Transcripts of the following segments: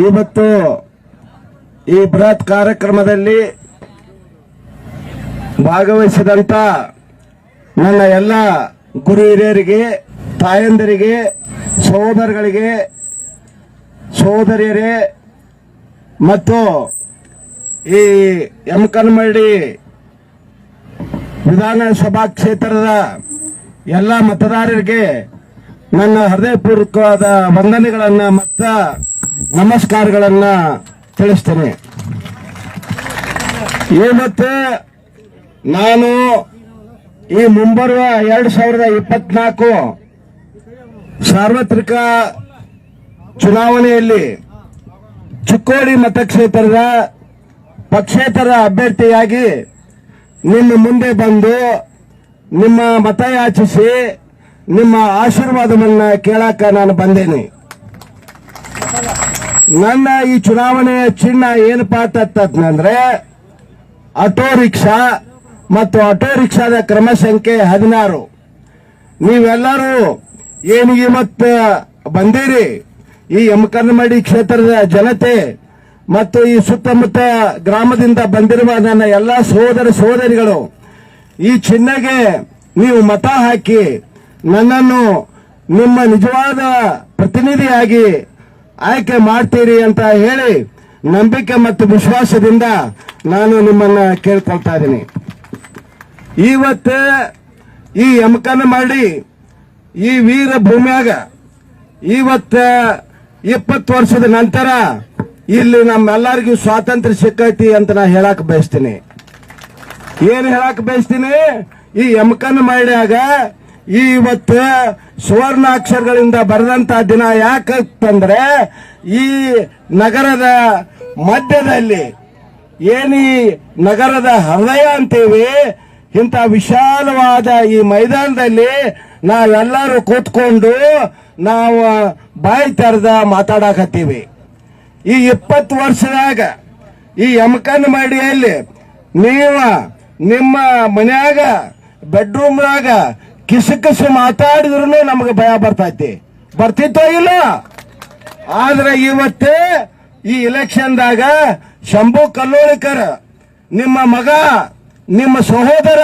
ಇವತ್ತು ಈ ಬೃಹತ್ ಕಾರ್ಯಕ್ರಮದಲ್ಲಿ ಭಾಗವಹಿಸಿದಂತ ನನ್ನ ಎಲ್ಲ ಗುರು ಹಿರಿಯರಿಗೆ, ತಾಯಂದಿರಿಗೆ, ಸಹೋದರಗಳಿಗೆ, ಸಹೋದರಿಯರೇ ಮತ್ತು ಈ ಯಮಕನಮರಡಿ ವಿಧಾನಸಭಾ ಕ್ಷೇತ್ರದ ಎಲ್ಲ ಮತದಾರರಿಗೆ ನನ್ನ ಹೃದಯಪೂರ್ವಕವಾದ ವಂದನೆಗಳನ್ನ ಮತ್ತು ನಮಸ್ಕಾರಗಳನ್ನ ತಿಳಿಸ್ತೇನೆ. ಇವತ್ತು ನಾನು ಈ ಮುಂಬರುವ 2024 ಸಾರ್ವತ್ರಿಕ ಚುನಾವಣೆಯಲ್ಲಿ ಚಿಕ್ಕೋಡಿ ಮತಕ್ಷೇತ್ರದ ಪಕ್ಷೇತರ ಅಭ್ಯರ್ಥಿಯಾಗಿ ನಿಮ್ಮ ಮುಂದೆ ಬಂದು ನಿಮ್ಮ ಮತ ಯಾಚಿಸಿ ನಿಮ್ಮ ಆಶೀರ್ವಾದವನ್ನ ಕೇಳಾಕ ನಾನು ಬಂದೇನೆ. ನನ್ನ ಈ ಚುನಾವಣೆಯ ಚಿಹ್ನ ಏನಪ್ಪಾ ಅಂತಂದ್ರೆ ಆಟೋ ರಿಕ್ಷಾ ಮತ್ತು ಆಟೋ ರಿಕ್ಷಾದ ಕ್ರಮ ಸಂಖ್ಯೆ 16. ನೀವೆಲ್ಲರೂ ಏನು ಇವತ್ತು ಬಂದಿರಿ, ಈ ಯಮಕನಮರಡಿ ಕ್ಷೇತ್ರದ ಜನತೆ ಮತ್ತು ಈ ಸುತ್ತಮುತ್ತ ಗ್ರಾಮದಿಂದ ಬಂದಿರುವ ನನ್ನ ಎಲ್ಲ ಸಹೋದರ ಸಹೋದರಿಗಳು ಈ ಚಿಹ್ನೆಗೆ ನೀವು ಮತ ಹಾಕಿ ನನ್ನನ್ನು ನಿಮ್ಮ ನಿಜವಾದ ಪ್ರತಿನಿಧಿಯಾಗಿ ಆಯ್ಕೆ ಮಾಡ್ತೀರಿ ಅಂತ ಹೇಳಿ ನಂಬಿಕೆ ಮತ್ತು ವಿಶ್ವಾಸದಿಂದ ನಾನು ನಿಮ್ಮನ್ನ ಕೇಳ್ಕೊಳ್ತಾ ಇದ್ದೀನಿ. ಇವತ್ತು ಈ ಯಮಕನಮರಡಿ ಈ ವೀರ ಭೂಮಿಯಾಗ ಇವತ್ತ 20 ವರ್ಷದ ನಂತರ ಇಲ್ಲಿ ನಮ್ಮೆಲ್ಲರಿಗೂ ಸ್ವಾತಂತ್ರ್ಯ ಸಿಕ್ಕೈತಿ ಅಂತ ನಾ ಹೇಳಕ್ ಬಯಸ್ತೀನಿ. ಏನ್ ಹೇಳಕ್ ಬಯಸ್ತೀನಿ, ಈ ಯಮಕನಮರಡಿಯಾಗ ಇವತ್ತು ಸುವರ್ಣಾಕ್ಷರಗಳಿಂದ ಬರೆದಂತ ದಿನ ಯಾಕಂದ್ರೆ ಈ ನಗರದ ಮಧ್ಯದಲ್ಲಿ ಏನಿ ನಗರದ ಹೃದಯ ಅಂತೀವಿ, ಇಂಥ ವಿಶಾಲವಾದ ಈ ಮೈದಾನದಲ್ಲಿ ನಾವೆಲ್ಲರೂ ಕೂತ್ಕೊಂಡು ನಾವು ಬಾಯಿ ತೆರೆದ ಮಾತಾಡಕತ್ತೀವಿ. ಈ 20 ವರ್ಷದಾಗ ಈ ಯಮಕನಮರಡಿಯಲ್ಲಿ ನೀವು ನಿಮ್ಮ ಮನ್ಯಾಗ ಬೆಡ್ರೂಮ್ನಾಗ ಕಿಸು ಮಾತಾಡಿದ್ರು ನಮಗೆ ಭಯ ಬರ್ತಿತ್ತೋ ಇಲ್ಲ. ಆದ್ರೆ ಇವತ್ತು ಈ ಇಲೆಕ್ಷನ್ದಾಗ ಶಂಭು ಕಲ್ಲೋಳಿಕರ್ ನಿಮ್ಮ ಮಗ, ನಿಮ್ಮ ಸಹೋದರ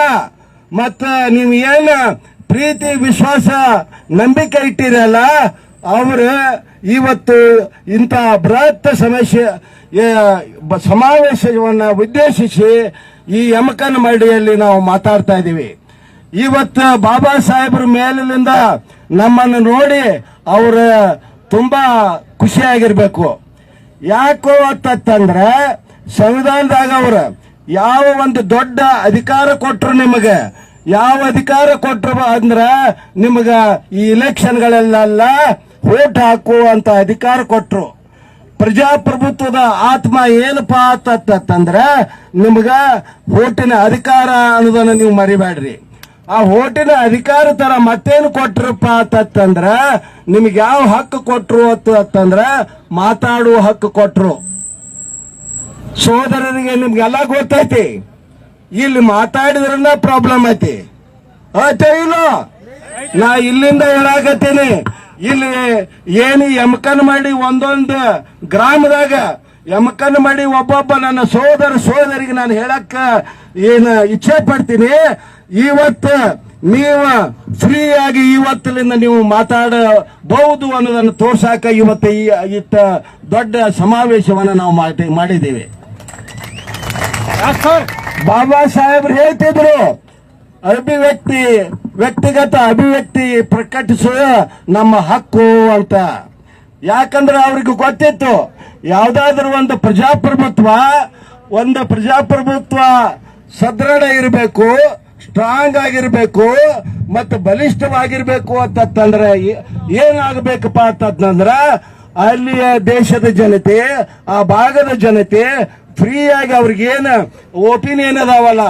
ಮತ್ತು ನೀವು ಏನು ಪ್ರೀತಿ ವಿಶ್ವಾಸ ನಂಬಿಕೆ ಇಟ್ಟಿರಲ್ಲ, ಅವರು ಇವತ್ತು ಇಂಥ ಬೃಹತ್ ಸಮಾವೇಶವನ್ನು ಉದ್ದೇಶಿಸಿ ಈ ಯಮಕನಮರಡಿಯಲ್ಲಿ ನಾವು ಮಾತಾಡ್ತಾ ಇದ್ದೀವಿ. ಇವತ್ತು ಬಾಬಾ ಸಾಹೇಬ್ರ ಮೇಲಿನಿಂದ ನಮ್ಮನ್ನು ನೋಡಿ ಅವರ ತುಂಬಾ ಖುಷಿಯಾಗಿರ್ಬೇಕು. ಯಾಕೋ ಅಂತಂದ್ರೆ ಸಂವಿಧಾನದಾಗ ಅವರು ಯಾವ ಒಂದು ದೊಡ್ಡ ಅಧಿಕಾರ ಕೊಟ್ರು, ನಿಮಗೆ ಯಾವ ಅಧಿಕಾರ ಕೊಟ್ರು ಅಂದ್ರೆ ನಿಮಗ ಈ ಇಲೆಕ್ಷನ್ಗಳೆಲ್ಲ ವೋಟ್ ಹಾಕುವಂತ ಅಧಿಕಾರ ಕೊಟ್ರು. ಪ್ರಜಾಪ್ರಭುತ್ವದ ಆತ್ಮ ಏನಪ್ಪಾ ಅಂತಂದ್ರೆ ನಿಮಗ ವೋಟಿನ ಅಧಿಕಾರ ಅನ್ನೋದನ್ನ ನೀವು ಮರಿಬೇಡ್ರಿ. ಆ ವೋಟಿನ ಅಧಿಕಾರ ತರ ಮತ್ತೇನು ಕೊಟ್ರಪ್ಪ ಅಂತಂದ್ರ ನಿಮ್ಗೆ ಯಾವ ಹಕ್ಕು ಕೊಟ್ರು ಅಂತಂದ್ರ ಮಾತಾಡುವ ಹಕ್ಕು ಕೊಟ್ರು. ಸೋದರರಿಗೆ ನಿಮ್ಗೆಲ್ಲ ಗೊತ್ತೈತಿ, ಇಲ್ಲಿ ಮಾತಾಡಿದ್ರನ್ನ ಪ್ರಾಬ್ಲಮ್ ಐತಿ ಇಲ್ಲ. ನಾ ಇಲ್ಲಿಂದ ಹೇಳಾಕತ್ತೀನಿ, ಇಲ್ಲಿ ಏನು ಯಮಕನಮರಡಿ ಒಂದೊಂದು ಗ್ರಾಮದಾಗ ಯಮಕನಮರಡಿ ಒಬ್ಬೊಬ್ಬ ನನ್ನ ಸೋದರಿಗೆ ನಾನು ಹೇಳಕ್ಕ ಏನು ಇಚ್ಛೆ ಪಡ್ತೀನಿ. ಇವತ್ತು ನೀವು ಫ್ರೀ ಆಗಿ ಇವತ್ತಿನಿಂದ ನೀವು ಮಾತಾಡಬಹುದು ಅನ್ನೋದನ್ನು ತೋರ್ಸಾಕ ಇವತ್ತು ಇತ್ತ ದೊಡ್ಡ ಸಮಾವೇಶವನ್ನು ನಾವು ಮಾಡಿದ್ದೀವಿ. ಬಾಬಾ ಸಾಹೇಬ್ರು ಹೇಳ್ತಿದ್ರು, ವ್ಯಕ್ತಿಗತ ಅಭಿವ್ಯಕ್ತಿ ಪ್ರಕಟಿಸುವ ನಮ್ಮ ಹಕ್ಕು ಅಂತ. ಯಾಕಂದ್ರೆ ಅವ್ರಿಗೆ ಗೊತ್ತಿತ್ತು, ಯಾವ್ದಾದ್ರು ಒಂದು ಪ್ರಜಾಪ್ರಭುತ್ವ ಸದೃಢ ಇರಬೇಕು, ಸ್ಟ್ರಾಂಗ್ ಆಗಿರ್ಬೇಕು ಮತ್ತು ಬಲಿಷ್ಠವಾಗಿರ್ಬೇಕು ಅಂತಂದ್ರೆ ಏನಾಗಬೇಕಪ್ಪ ಅಂತಂದ್ರ ಅಲ್ಲಿಯ ದೇಶದ ಜನತೆ, ಆ ಭಾಗದ ಜನತೆ ಫ್ರೀಯಾಗಿ ಅವ್ರಿಗೇನು ಒಪಿನಿಯನ್ ಅದಾವಲ್ಲ,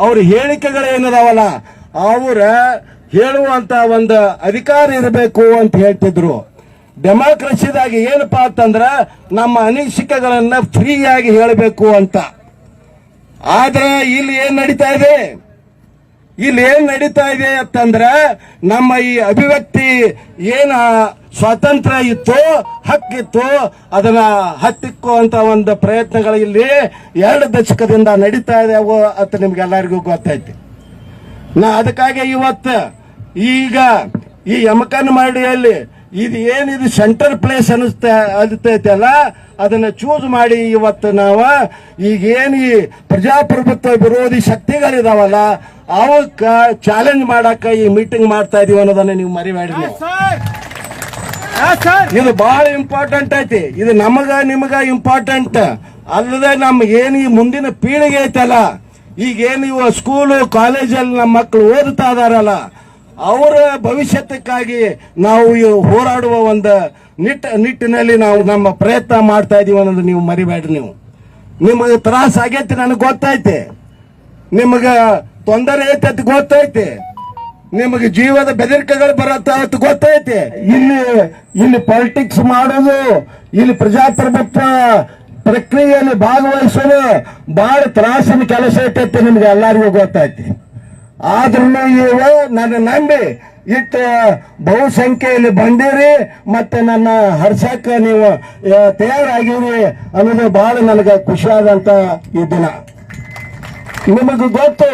ಅವ್ರ ಹೇಳಿಕೆಗಳೇನದಾವಲ್ಲ, ಅವರ ಹೇಳುವಂತ ಒಂದು ಅಧಿಕಾರ ಇರಬೇಕು ಅಂತ ಹೇಳ್ತಿದ್ರು. ಡೆಮಾಕ್ರಸಿದಾಗ ಏನಪ್ಪಾ ಅಂತಂದ್ರ ನಮ್ಮ ಅನಿಸಿಕೆಗಳನ್ನ ಫ್ರೀಯಾಗಿ ಹೇಳಬೇಕು ಅಂತ. ಆದ್ರೆ ಇಲ್ಲಿ ಏನ್ ನಡೀತಾ ಇದೆ, ಇಲ್ಲಿ ಏನ್ ನಡೀತಾ ಇದೆ ಅಂತಂದ್ರೆ ನಮ್ಮ ಈ ಅಭಿವ್ಯಕ್ತಿ ಏನ ಸ್ವಾತಂತ್ರ್ಯ ಇತ್ತು, ಹಕ್ಕಿತ್ತು, ಅದನ್ನ ಹತ್ತಿಕ್ಕುವಂತ ಒಂದು ಪ್ರಯತ್ನಗಳು ಇಲ್ಲಿ 2 ದಶಕದಿಂದ ನಡೀತಾ ಇದಾವೆ ಅಂತ ನಿಮ್ಗೆಲ್ಲರಿಗೂ ಗೊತ್ತೈತಿ. ಅದಕ್ಕಾಗಿ ಇವತ್ತು ಈಗ ಈ ಯಮಕನಮರಡಿಯಲ್ಲಿ ಇದು ಏನಿದು ಸೆಂಟರ್ ಪ್ಲೇಸ್ ಅನಿಸ್ತೈತಲ್ಲ, ಅದನ್ನ ಚೂಸ್ ಮಾಡಿ ಇವತ್ತು ನಾವು ಈಗೇನು ಈ ಪ್ರಜಾಪ್ರಭುತ್ವ ವಿರೋಧಿ ಶಕ್ತಿಗಳಿದಾವಲ್ಲ ಅವಕ್ಕ ಚಾಲೆಂಜ್ ಮಾಡಕ್ಕ ಈ ಮೀಟಿಂಗ್ ಮಾಡ್ತಾ ಇದೀವಿ ಅನ್ನೋದನ್ನ ನೀವು ಮರಿಬೇಡಿ. ಇದು ಬಹಳ ಇಂಪಾರ್ಟೆಂಟ್ ಐತಿ. ಇದು ನಿಮಗ ಇಂಪಾರ್ಟೆಂಟ್ ಅಲ್ಲದೆ ನಮ್ಗೇನು ಈ ಮುಂದಿನ ಪೀಳಿಗೆ ಐತಲ್ಲ, ಈಗೇನು ಇವ ಸ್ಕೂಲು ಕಾಲೇಜಲ್ಲಿ ನಮ್ಮ ಮಕ್ಕಳು ಓದುತ್ತಾ ಇದಾರಲ್ಲ, ಅವರ ಭವಿಷ್ಯಕ್ಕಾಗಿ ನಾವು ಹೋರಾಡುವ ಒಂದು ನಿಟ್ಟಿನಲ್ಲಿ ನಾವು ನಮ್ಮ ಪ್ರಯತ್ನ ಮಾಡ್ತಾ ಇದೀವಿ ಅನ್ನೋದು ನೀವು ಮರಿಬೇಡ್ರಿ. ನಿಮಗೆ ತ್ರಾಸ ಆಗೈತಿ, ನನಗೆ ಗೊತ್ತೈತಿ. ನಿಮಗ ತೊಂದರೆ ಐತೆ ಅಂತ ಗೊತ್ತೈತಿ. ನಿಮಗೆ ಜೀವದ ಬೆದರಿಕೆಗಳು ಬರತ್ತ ಅಂತ ಗೊತ್ತೈತಿ. ಇಲ್ಲಿ ಪಾಲಿಟಿಕ್ಸ್ ಮಾಡೋದು, ಇಲ್ಲಿ ಪ್ರಜಾಪ್ರಭುತ್ವ ಪ್ರಕ್ರಿಯೆಯಲ್ಲಿ ಭಾಗವಹಿಸೋದು ಬಹಳ ತ್ರಾಸಿನ ಕೆಲಸ ಐತೈತಿ, ನಿಮ್ಗೆ ಎಲ್ಲರಿಗೂ ಗೊತ್ತೈತಿ. ಆದ್ರೂ ನೀವು ನನ್ನ ನಂಬಿ ಇಟ್ಟು ಬಹುಸಂಖ್ಯೆಯಲ್ಲಿ ಬಂದಿರಿ ಮತ್ತೆ ನನ್ನ ಹರ್ಸಕ್ಕ ನೀವು ತಯಾರಾಗಿರಿ ಅನ್ನೋದು ಬಹಳ ನನಗೆ ಖುಷಿಯಾದಂತ ಈ ದಿನ. ನಿಮಗೆ ಗೊತ್ತು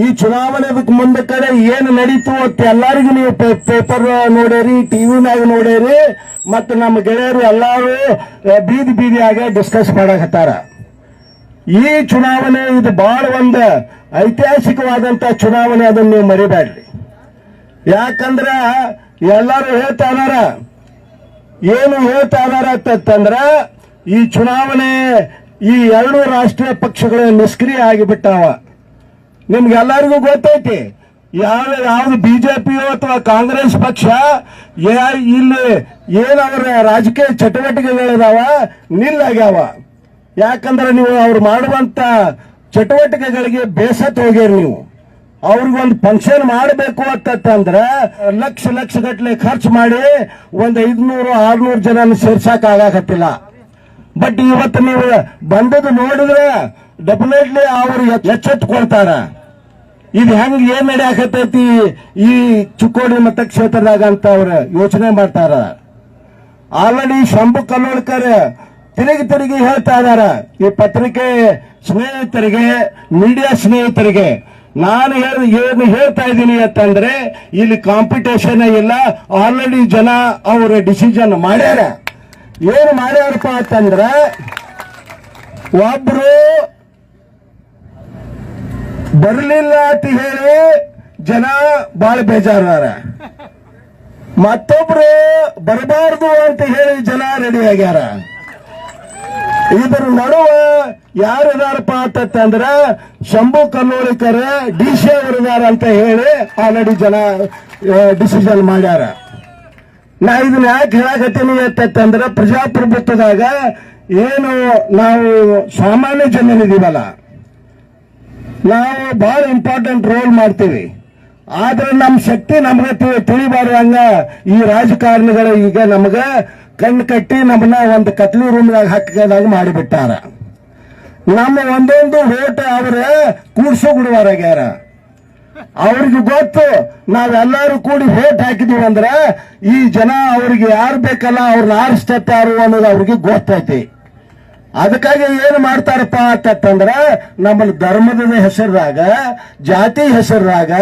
ಈ ಚುನಾವಣೆ ಮುಂದೆ ಕಡೆ ಏನು ನಡೀತು ಅಂತ ಎಲ್ಲರಿಗೂ ನೀವು ಪೇಪರ್ ನೋಡಿರಿ, ಟಿವಿನಾಗ ನೋಡಿರಿ, ಮತ್ತೆ ನಮ್ಮ ಗೆಳೆಯರು ಎಲ್ಲರೂ ಬೀದಿಯಾಗ ಡಿಸ್ಕಸ್ ಮಾಡಕತ್ತಾರ. ಈ ಚುನಾವಣೆ ಇದು ಬಹಳ ಒಂದು ಐತಿಹಾಸಿಕವಾದಂತ ಚುನಾವಣೆ, ಅದನ್ನು ನೀವು ಮರಿಬೇಡ್ರಿ. ಯಾಕಂದ್ರ ಎಲ್ಲರೂ ಹೇಳ್ತಾ ಇದಾರ, ಏನು ಹೇಳ್ತಾ ಇದಾರ ಅಂತಂದ್ರ ಈ ಚುನಾವಣೆ ಈ 2 ರಾಷ್ಟ್ರೀಯ ಪಕ್ಷಗಳು ನಿಷ್ಕ್ರಿಯ ಆಗಿಬಿಟ್ಟಾವ. ನಿಮ್ಗೆಲ್ಲರಿಗೂ ಗೊತ್ತೈತಿ. ಯಾವ್ದು ಬಿಜೆಪಿಯೋ ಅಥವಾ ಕಾಂಗ್ರೆಸ್ ಪಕ್ಷ ಇಲ್ಲಿ ಏನವರ ರಾಜಕೀಯ ಚಟುವಟಿಕೆಗಳಿದಾವ ನಿಲ್ಲಾಗ್ಯಾವ. ಯಾಕಂದ್ರೆ ನೀವು ಅವ್ರು ಮಾಡುವಂತ ಚಟುವಟಿಕೆಗಳಿಗೆ ಬೇಸತ್ತು ಹೋಗ್ಯಾರ. ನೀವು ಅವ್ರಿಗೊಂದು ಫಂಕ್ಷನ್ ಮಾಡಬೇಕು ಅಂತಂದ್ರೆ ಲಕ್ಷ ಗಟ್ಟಲೆ ಖರ್ಚು ಮಾಡಿ ಒಂದು 500-600 ಜನ ಸೇರ್ಸಕ್ ಆಗಾಕತ್ತಿಲ್ಲ. ಬಟ್ ಇವತ್ತು ನೀವು ಬಂದದ್ದು ನೋಡಿದ್ರೆ ಡೆಫಿನೆಟ್ಲಿ ಅವರು ಎಚ್ಚೆತ್ತುಕೊಳ್ತಾರ. ಇದು ಹೆಂಗ್ ಏನ್ ನಡೆಯಾಕತೈತಿ ಈ ಚಿಕ್ಕೋಡಿ ಮತಕ್ಷೇತ್ರದಾಗ ಅಂತ ಅವ್ರು ಯೋಚನೆ ಮಾಡ್ತಾರ. ಆಲ್ರೆಡಿ ಶಂಭು ಕಲ್ಲೋಳ್ಕರ್ ತಿರುಗಿ ಹೇಳ್ತಾ ಇದಾರ ಈ ಪತ್ರಿಕೆ ಸ್ನೇಹಿತರಿಗೆ, ಮೀಡಿಯಾ ಸ್ನೇಹಿತರಿಗೆ. ನಾನು ಏನು ಹೇಳ್ತಾ ಇದ್ದೀನಿ ಅಂತಂದ್ರೆ ಇಲ್ಲಿ ಕಾಂಪಿಟೇಷನ್ ಇಲ್ಲ. ಆಲ್ರೆಡಿ ಜನ ಅವರ ಡಿಸಿಷನ್ ಮಾಡ್ಯಾರ. ಏನು ಮಾಡ್ಯಾರಪ್ಪ ಅಂತಂದ್ರ ಒಬ್ರು ಬರಲಿಲ್ಲ ಅಂತ ಹೇಳಿ ಜನ ಬಹಳ ಬೇಜಾರ, ಮತ್ತೊಬ್ರು ಬರಬಾರ್ದು ಅಂತ ಹೇಳಿ ಜನ ರೆಡಿ ಆಗ್ಯಾರ. ಇದ್ರ ನಡುವ ಯಾರಿದಾರಪ್ಪ ಅಂತಂದ್ರ ಶಂಭು ಕಲ್ಲೋಳಿಕರ್ DC ಅವರಿದಾರ ಅಂತ ಹೇಳಿ ಆಲ್ರೆಡಿ ಜನ ಡಿಸಿಷನ್ ಮಾಡ್ಯಾರ. ನಾ ಇದನ್ನ ಯಾಕೆ ಹೇಳಕತ್ತೀನಿ ಅಂತಂದ್ರ ಪ್ರಜಾಪ್ರಭುತ್ವದಾಗ ಏನು ನಾವು ಸಾಮಾನ್ಯ ಜನರಿದೀವಲ್ಲ, ನಾವು ಬಹಳ ಇಂಪಾರ್ಟೆಂಟ್ ರೋಲ್ ಮಾಡ್ತೀವಿ. ಆದ್ರೆ ನಮ್ಮ ಶಕ್ತಿ ನಮ್ಗೆ ತಿಳಿಬಾರ್ದಂಗ ಈ ರಾಜಕಾರಣಿಗಳು ಈಗ ನಮ್ಗ ಕಣ್ಣು ಕಟ್ಟಿ ನಮ್ಮನ್ನ ಒಂದು ಕತ್ಲಿ ರೂಮ್ದಾಗ ಹಾಕಿದಾಗ ಮಾಡಿಬಿಟ್ಟಾರ. ನಮ್ಮ ಒಂದೊಂದು ಓಟ್ ಅವ್ರ ಕೂಡ್ಸೋ ಗುಡುವಾರಾಗ್ಯಾರ. ಅವ್ರಿಗೆ ಗೊತ್ತು ನಾವೆಲ್ಲರೂ ಕೂಡಿ ಓಟ್ ಹಾಕಿದೀವಿ ಅಂದ್ರೆ ಈ ಜನ ಅವ್ರಿಗೆ ಯಾರು ಬೇಕಲ್ಲ ಅವ್ರನ್ನ ಆರಿಸ್ತಾರು ಅನ್ನೋದು ಅವ್ರಿಗೆ ಗೊತ್ತೈತಿ. ಅದಕ್ಕಾಗಿ ಏನು ಮಾಡ್ತಾರಪ್ಪ ಅಂತಂದ್ರ ನಮ್ಮಲ್ಲಿ ಧರ್ಮದ ಹೆಸರಾಗ, ಜಾತಿ ಹೆಸರಾಗ,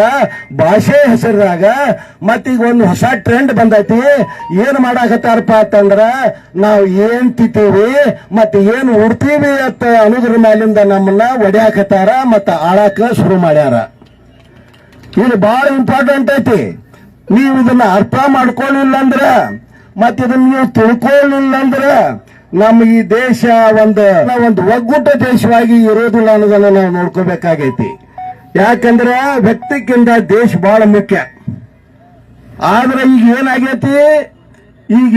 ಭಾಷೆ ಹೆಸರಾಗ ಮತ್ತೀಗ ಒಂದು ಹೊಸ ಟ್ರೆಂಡ್ ಬಂದೈತಿ. ಏನು ಮಾಡಾಕತ್ತಾರಪ್ಪ ಅಂತಂದ್ರ ನಾವು ಏನ್ ತಿಂತೀವಿ ಮತ್ತೆ ಏನು ಉಡ್ತೀವಿ ಅಂತ ಅನ್ನೋದ್ರ ಮೇಲಿಂದ ನಮ್ಮನ್ನ ಒಡೆಯಾಕತ್ತಾರ ಮತ್ತ ಆಳಾಕ ಶುರು ಮಾಡ್ಯಾರ. ಇದು ಬಹಳ ಇಂಪಾರ್ಟೆಂಟ್ ಐತಿ. ನೀವು ಇದನ್ನ ಅರ್ಥ ಮಾಡ್ಕೊಳ್ಳಿಲ್ಲ ಅಂದ್ರ ಮತ್ತೆ ಇದನ್ನ ನೀವು ತಿಳ್ಕೊಳ್ಳಿಲ್ಲ ಅಂದ್ರ ನಮ್ಮ ಈ ದೇಶ ಒಂದು ಒಗ್ಗೂಟ ದೇಶವಾಗಿ ಇರೋದಿಲ್ಲ ಅನ್ನೋದನ್ನ ನಾವು ನೋಡ್ಕೋಬೇಕಾಗೈತಿ. ಯಾಕಂದ್ರೆ ವ್ಯಕ್ತಿಗಿಂತ ದೇಶ ಬಹಳ ಮುಖ್ಯ. ಆದ್ರೆ ಈಗ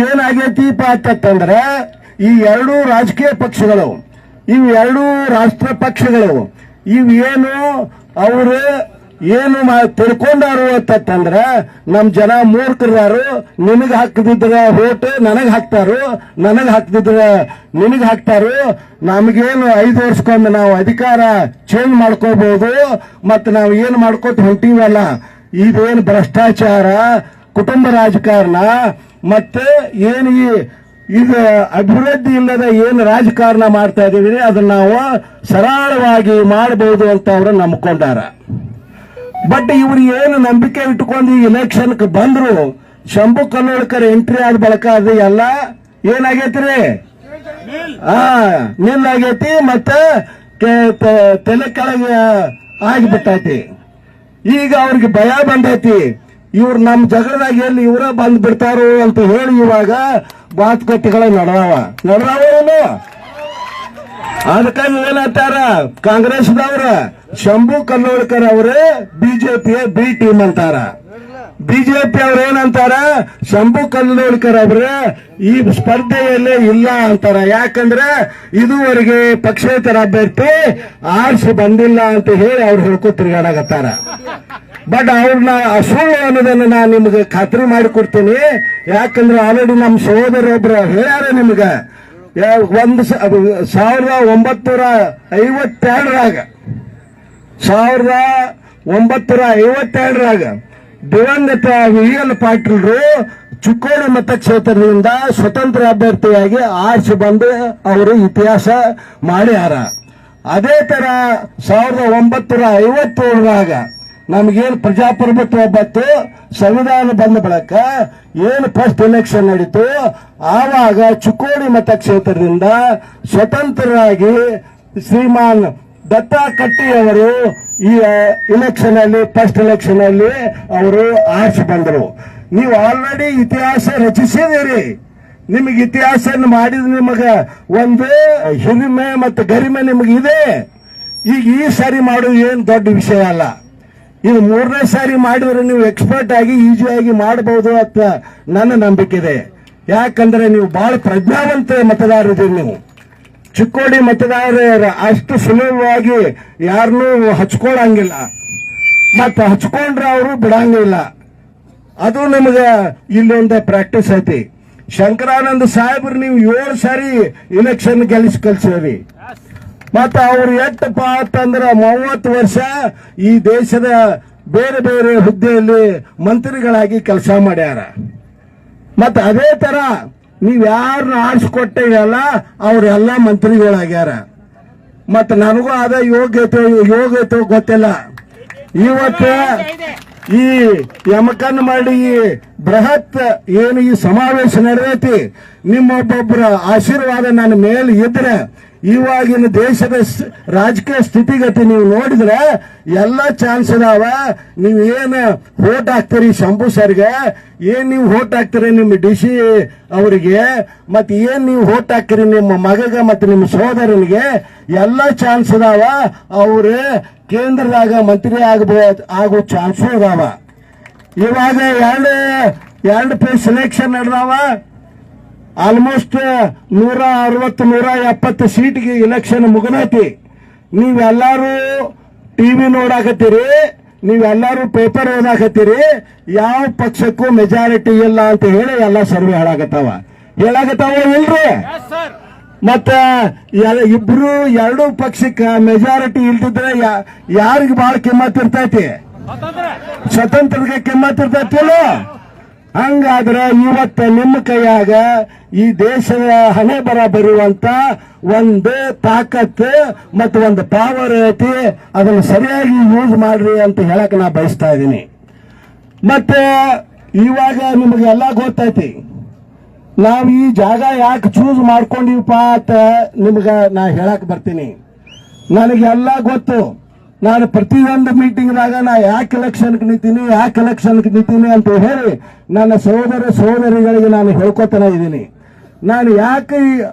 ಏನಾಗೈತಿಪ್ಪ ಅಂತಂದ್ರ ಈ 2 ರಾಜಕೀಯ ಪಕ್ಷಗಳು, ಇವು 2 ರಾಷ್ಟ್ರ ಪಕ್ಷಗಳು, ಇವು ಏನು ಅವರು ಏನು ತಿಳ್ಕೊಂಡಾರು ಅಂತಂದ್ರ ನಮ್ ಜನ ಮೂರ್ಖರಾರು. ನಿನಗ್ ಹಾಕದಿದ್ರ ಓಟ್ ನನಗ್ ಹಾಕ್ತಾರು, ನನಗ್ ಹಾಕದಿದ್ರ ನಿನಗ್ ಹಾಕ್ತಾರು. ನಮಗೇನು 5 ವರ್ಷಕ್ಕೊಮ್ಮೆ ನಾವು ಅಧಿಕಾರ ಚೇಂಜ್ ಮಾಡ್ಕೋಬಹುದು. ಮತ್ ನಾವು ಏನ್ ಮಾಡ್ಕೋತ ಹೊಂಟಿವಲ್ಲ, ಇದೇನು ಭ್ರಷ್ಟಾಚಾರ, ಕುಟುಂಬ ರಾಜಕಾರಣ, ಮತ್ತೆ ಏನು ಈಗ ಅಭಿವೃದ್ಧಿ ಇಲ್ಲದ ಏನು ರಾಜಕಾರಣ ಮಾಡ್ತಾ ಇದೀವಿ ಅದನ್ನ ನಾವು ಸರಳವಾಗಿ ಮಾಡಬಹುದು ಅಂತ ಅವರು ನಂಬ್ಕೊಂಡಾರ. ಬಟ್ ಇವ್ರು ಏನು ನಂಬಿಕೆ ಇಟ್ಕೊಂಡು ಈ ಎಲೆಕ್ಷನ್ ಬಂದ್ರು, ಶಂಭು ಕಲ್ಲೋಳ್ಕರ್ ಎಂಟ್ರಿ ಆದ ಬಳಕ ಅದು ಎಲ್ಲ ಏನಾಗೈತ್ರಿ, ನಿಲ್ಲಾಗೈತಿ, ಮತ್ತೆ ತಲೆ ಕೆಳಗೆ ಆಗಿಬಿಟ್ಟೈತಿ. ಈಗ ಅವ್ರಿಗೆ ಭಯ ಬಂದೈತಿ, ಇವ್ರು ನಮ್ ಜಗಳದಾಗ ಎಲ್ಲಿ ಇವರ ಬಂದ್ ಬಿಡ್ತಾರೋ ಅಂತ ಹೇಳಿ ಇವಾಗ ಮಾತುಕತೆಗಳ ನಡೆದಾವೇನು. ಅದಕ್ಕಾಗಿ ಏನಂತಾರ ಕಾಂಗ್ರೆಸ್ದವ್ರ, ಶಂಭು ಕಲ್ಲೋಳ್ಕರ್ ಅವರೇ ಬಿಜೆಪಿಯ ಬಿ ಟೀಮ್ ಅಂತಾರ. ಬಿಜೆಪಿ ಅವ್ರ ಏನಂತಾರ, ಶಂಭು ಕಲ್ಲೋಳ್ಕರ್ ಅವರೇ ಈ ಸ್ಪರ್ಧೆಯಲ್ಲೇ ಇಲ್ಲ ಅಂತಾರ. ಯಾಕಂದ್ರೆ ಇದುವರೆಗೆ ಪಕ್ಷೇತರ ಅಭ್ಯರ್ಥಿ ಆರ್ಸಿ ಬಂದಿಲ್ಲ ಅಂತ ಹೇಳಿ ಅವ್ರು ಹೇಳ್ಕೊ ತಿರುಗಾಡಕತ್ತಾರ. ಬಟ್ ಅವ್ರನ್ನ ಸುಳ್ಳು ಅನ್ನೋದನ್ನ ನಾನು ನಿಮ್ಗೆ ಖಾತ್ರಿ ಮಾಡಿಕೊಡ್ತೀನಿ. ಯಾಕಂದ್ರೆ ಆಲ್ರೆಡಿ ನಮ್ಮ ಸಹೋದರೊಬ್ರು ಹೇಳ್ಯಾರ ನಿಮ್ಗೆ, 1952 ದಿವಂಗತ VL ಪಾಟೀಲ್ರು ಚಿಕ್ಕೋಡಿ ಮತಕ್ಷೇತ್ರದಿಂದ ಸ್ವತಂತ್ರ ಅಭ್ಯರ್ಥಿಯಾಗಿ ಆರ್ಸಿ ಬಂದು ಅವರು ಇತಿಹಾಸ ಮಾಡ್ಯಾರ. ಅದೇ ತರ 1957 ನಮಗೇನು ಪ್ರಜಾಪ್ರಭುತ್ವ ಬತ್ತು, ಸಂವಿಧಾನ ಬಂದ ಬಳಿಕ ಏನು ಫಸ್ಟ್ ಎಲೆಕ್ಷನ್ ನಡೀತು, ಆವಾಗ ಚಿಕ್ಕೋಡಿ ಮತಕ್ಷೇತ್ರದಿಂದ ಸ್ವತಂತ್ರರಾಗಿ ಶ್ರೀಮಾನ್ ದತ್ತಾ ಕಟ್ಟಿ ಅವರು ಈ ಎಲೆಕ್ಷನ್ ಅಲ್ಲಿ ಫಸ್ಟ್ ಎಲೆಕ್ಷನ್ ಅಲ್ಲಿ ಅವರು ಆರ್ಸಿ ಬಂದರು. ನೀವು ಆಲ್ರೆಡಿ ಇತಿಹಾಸ ರಚಿಸಿದಿರಿ. ನಿಮಗೆ ಇತಿಹಾಸ ಮಾಡಿದ ನಿಮಗ ಒಂದು ಹಿರಿಮೆ ಮತ್ತು ಗರಿಮೆ ನಿಮಗಿದೆ. ಈಗ ಈ ಸಾರಿ ಮಾಡೋದು ಏನು ದೊಡ್ಡ ವಿಷಯ ಅಲ್ಲ. ಇದು 3ನೇ ಸಾರಿ ಮಾಡಿದ್ರೆ ನೀವು ಎಕ್ಸ್ಪರ್ಟ್ ಆಗಿ ಈಸಿಯಾಗಿ ಮಾಡಬಹುದು ಅಂತ ನನ್ನ ನಂಬಿಕೆ ಇದೆ. ಯಾಕಂದ್ರೆ ನೀವು ಬಹಳ ಪ್ರಜ್ಞಾವಂತ ಮತದಾರರಿದ್ದೀರಿ. ನೀವು ಚಿಕ್ಕೋಡಿ ಮತದಾರರ ಅಷ್ಟು ಸುಲಭವಾಗಿ ಯಾರನ್ನೂ ಹಚ್ಕೊಳ್ಳಂಗಿಲ್ಲ, ಮತ್ತೆ ಹಚ್ಕೊಂಡ್ರೆ ಅವರು ಬಿಡಂಗಿಲ್ಲ. ಅದು ನಿಮ್ಗೆ ಇಲ್ಲೊಂದು ಪ್ರಾಕ್ಟೀಸ್ ಐತಿ. ಶಂಕರಾನಂದ ಸಾಹೇಬ್ರು ನೀವು 7 ಸಾರಿ ಎಲೆಕ್ಷನ್ ಗೆಲ್ಲಿಸಿ ಕಲ್ಸೇವಿ. ಮತ್ತೆ ಅವ್ರು ಎಷ್ಟಪ್ಪ ಅಂತಂದ್ರ 30 ವರ್ಷ ಈ ದೇಶದ ಬೇರೆ ಬೇರೆ ಹುದ್ದೆಯಲ್ಲಿ ಮಂತ್ರಿಗಳಾಗಿ ಕೆಲಸ ಮಾಡ್ಯಾರ. ಮತ್ತೆ ಅದೇ ತರ ನೀವ್ ಯಾರನ್ನ ಆರಿಸ್ಕೊಟ್ಟಿರಲ್ಲ ಅವರೆಲ್ಲ ಮಂತ್ರಿಗಳಾಗ್ಯಾರ. ಮತ್ತೆ ನನಗೂ ಅದ ಯೋಗ್ಯತೆ ಗೊತ್ತಿಲ್ಲ. ಇವತ್ತು ಈ ಯಮಕನ್ ಮಾಡಿ ಬೃಹತ್ ಏನು ಈ ಸಮಾವೇಶ ನಡೆದೈತಿ, ನಿಮ್ಮೊಬ್ಬೊಬ್ಬರ ಆಶೀರ್ವಾದ ನನ್ನ ಮೇಲೆ ಇದ್ರೆ ಇವಾಗಿನ ದೇಶದ ರಾಜಕೀಯ ಸ್ಥಿತಿಗತಿ ನೀವು ನೋಡಿದ್ರೆ ಎಲ್ಲ ಚಾನ್ಸ್ ಅದಾವ. ನೀವು ಏನು ವೋಟ್ ಹಾಕ್ತೀರಿ ಶಂಭು ಸರ್ಗೆ, ಏನ್ ನೀವು ವೋಟ್ ಹಾಕ್ತೀರಿ ನಿಮ್ಮ DC ಅವರಿಗೆ, ಮತ್ತೆ ಏನ್ ನೀವು ವೋಟ್ ಹಾಕ್ತೀರಿ ನಿಮ್ಮ ಮಗಗ ಮತ್ತೆ ನಿಮ್ಮ ಸಹೋದರನಿಗೆ, ಎಲ್ಲ ಚಾನ್ಸ್ ಅದಾವ. ಅವ್ರು ಕೇಂದ್ರದಾಗ ಮಂತ್ರಿ ಆಗೋ ಚಾನ್ಸು ಅದಾವ. ಇವಾಗ ಎರಡು ಫೇಸ್ ಸೆಲೆಕ್ಷನ್ ನಡೆದಾವ. ಆಲ್ಮೋಸ್ಟ್ 160-170 ಸೀಟ್ಗೆ ಎಲೆಕ್ಷನ್ ಮುಗಿದೈತಿ. ನೀವೆಲ್ಲಾರು TV ನೋಡಾಕತ್ತೀರಿ, ನೀವೆಲ್ಲಾರು ಪೇಪರ್ ಓದಾಕತ್ತೀರಿ. ಯಾವ ಪಕ್ಷಕ್ಕೂ ಮೆಜಾರಿಟಿ ಇಲ್ಲ ಅಂತ ಹೇಳಿ ಎಲ್ಲ ಸರ್ವೆ ಹೇಳಾಕತ್ತಾವ ಇಲ್ರಿ. ಮತ್ತ ಇಬ್ರು 2 ಪಕ್ಷಕ್ಕೆ ಮೆಜಾರಿಟಿ ಇಲ್ದಿದ್ರೆ ಯಾರಿಗೆ ಬಹಳ ಕಿಮ್ಮತ್ ಇರ್ತೈತಿ? ಸ್ವತಂತ್ರಕ್ಕೆ ಕಿಮ್ಮತ್ ಇರ್ತೈತಿಲ್ಲ. ಹಂಗಾದ್ರೆ ಇವತ್ತ ನಿಮ್ಮ ಕೈಯಾಗ ಈ ದೇಶದ ಹಣೆ ಬರ ಬರುವಂತ ಒಂದು ತಾಕತ್ತು ಮತ್ತು ಒಂದು ಪವರ್ ಐತಿ. ಅದನ್ನು ಸರಿಯಾಗಿ ಯೂಸ್ ಮಾಡ್ರಿ ಅಂತ ಹೇಳಕ್ ನಾ ಬಯಸ್ತಾ ಇದ್ದೀನಿ. ಮತ್ತೆ ಇವಾಗ ನಿಮಗೆಲ್ಲ ಗೊತ್ತೈತಿ ನಾವು ಈ ಜಾಗ ಯಾಕೆ ಚೂಸ್ ಮಾಡ್ಕೊಂಡಿವಪ್ಪ ಅಂತ ನಿಮ್ಗ ನಾ ಹೇಳಕ್ ಬರ್ತೀನಿ. ನನಗೆಲ್ಲ ಗೊತ್ತು. ನಾನು ಪ್ರತಿಯೊಂದು ಮೀಟಿಂಗ್ದಾಗ ನಾ ಯಾಕೆ ಎಲೆಕ್ಷನ್ಗೆ ನಿಂತೀನಿ ಅಂತ ಹೇಳಿ ನನ್ನ ಸಹೋದರಿಗಳಿಗೆ ನಾನು ಹೇಳ್ಕೊತಾನೆ ಇದ್ದೀನಿ. ನಾನು ಯಾಕೆ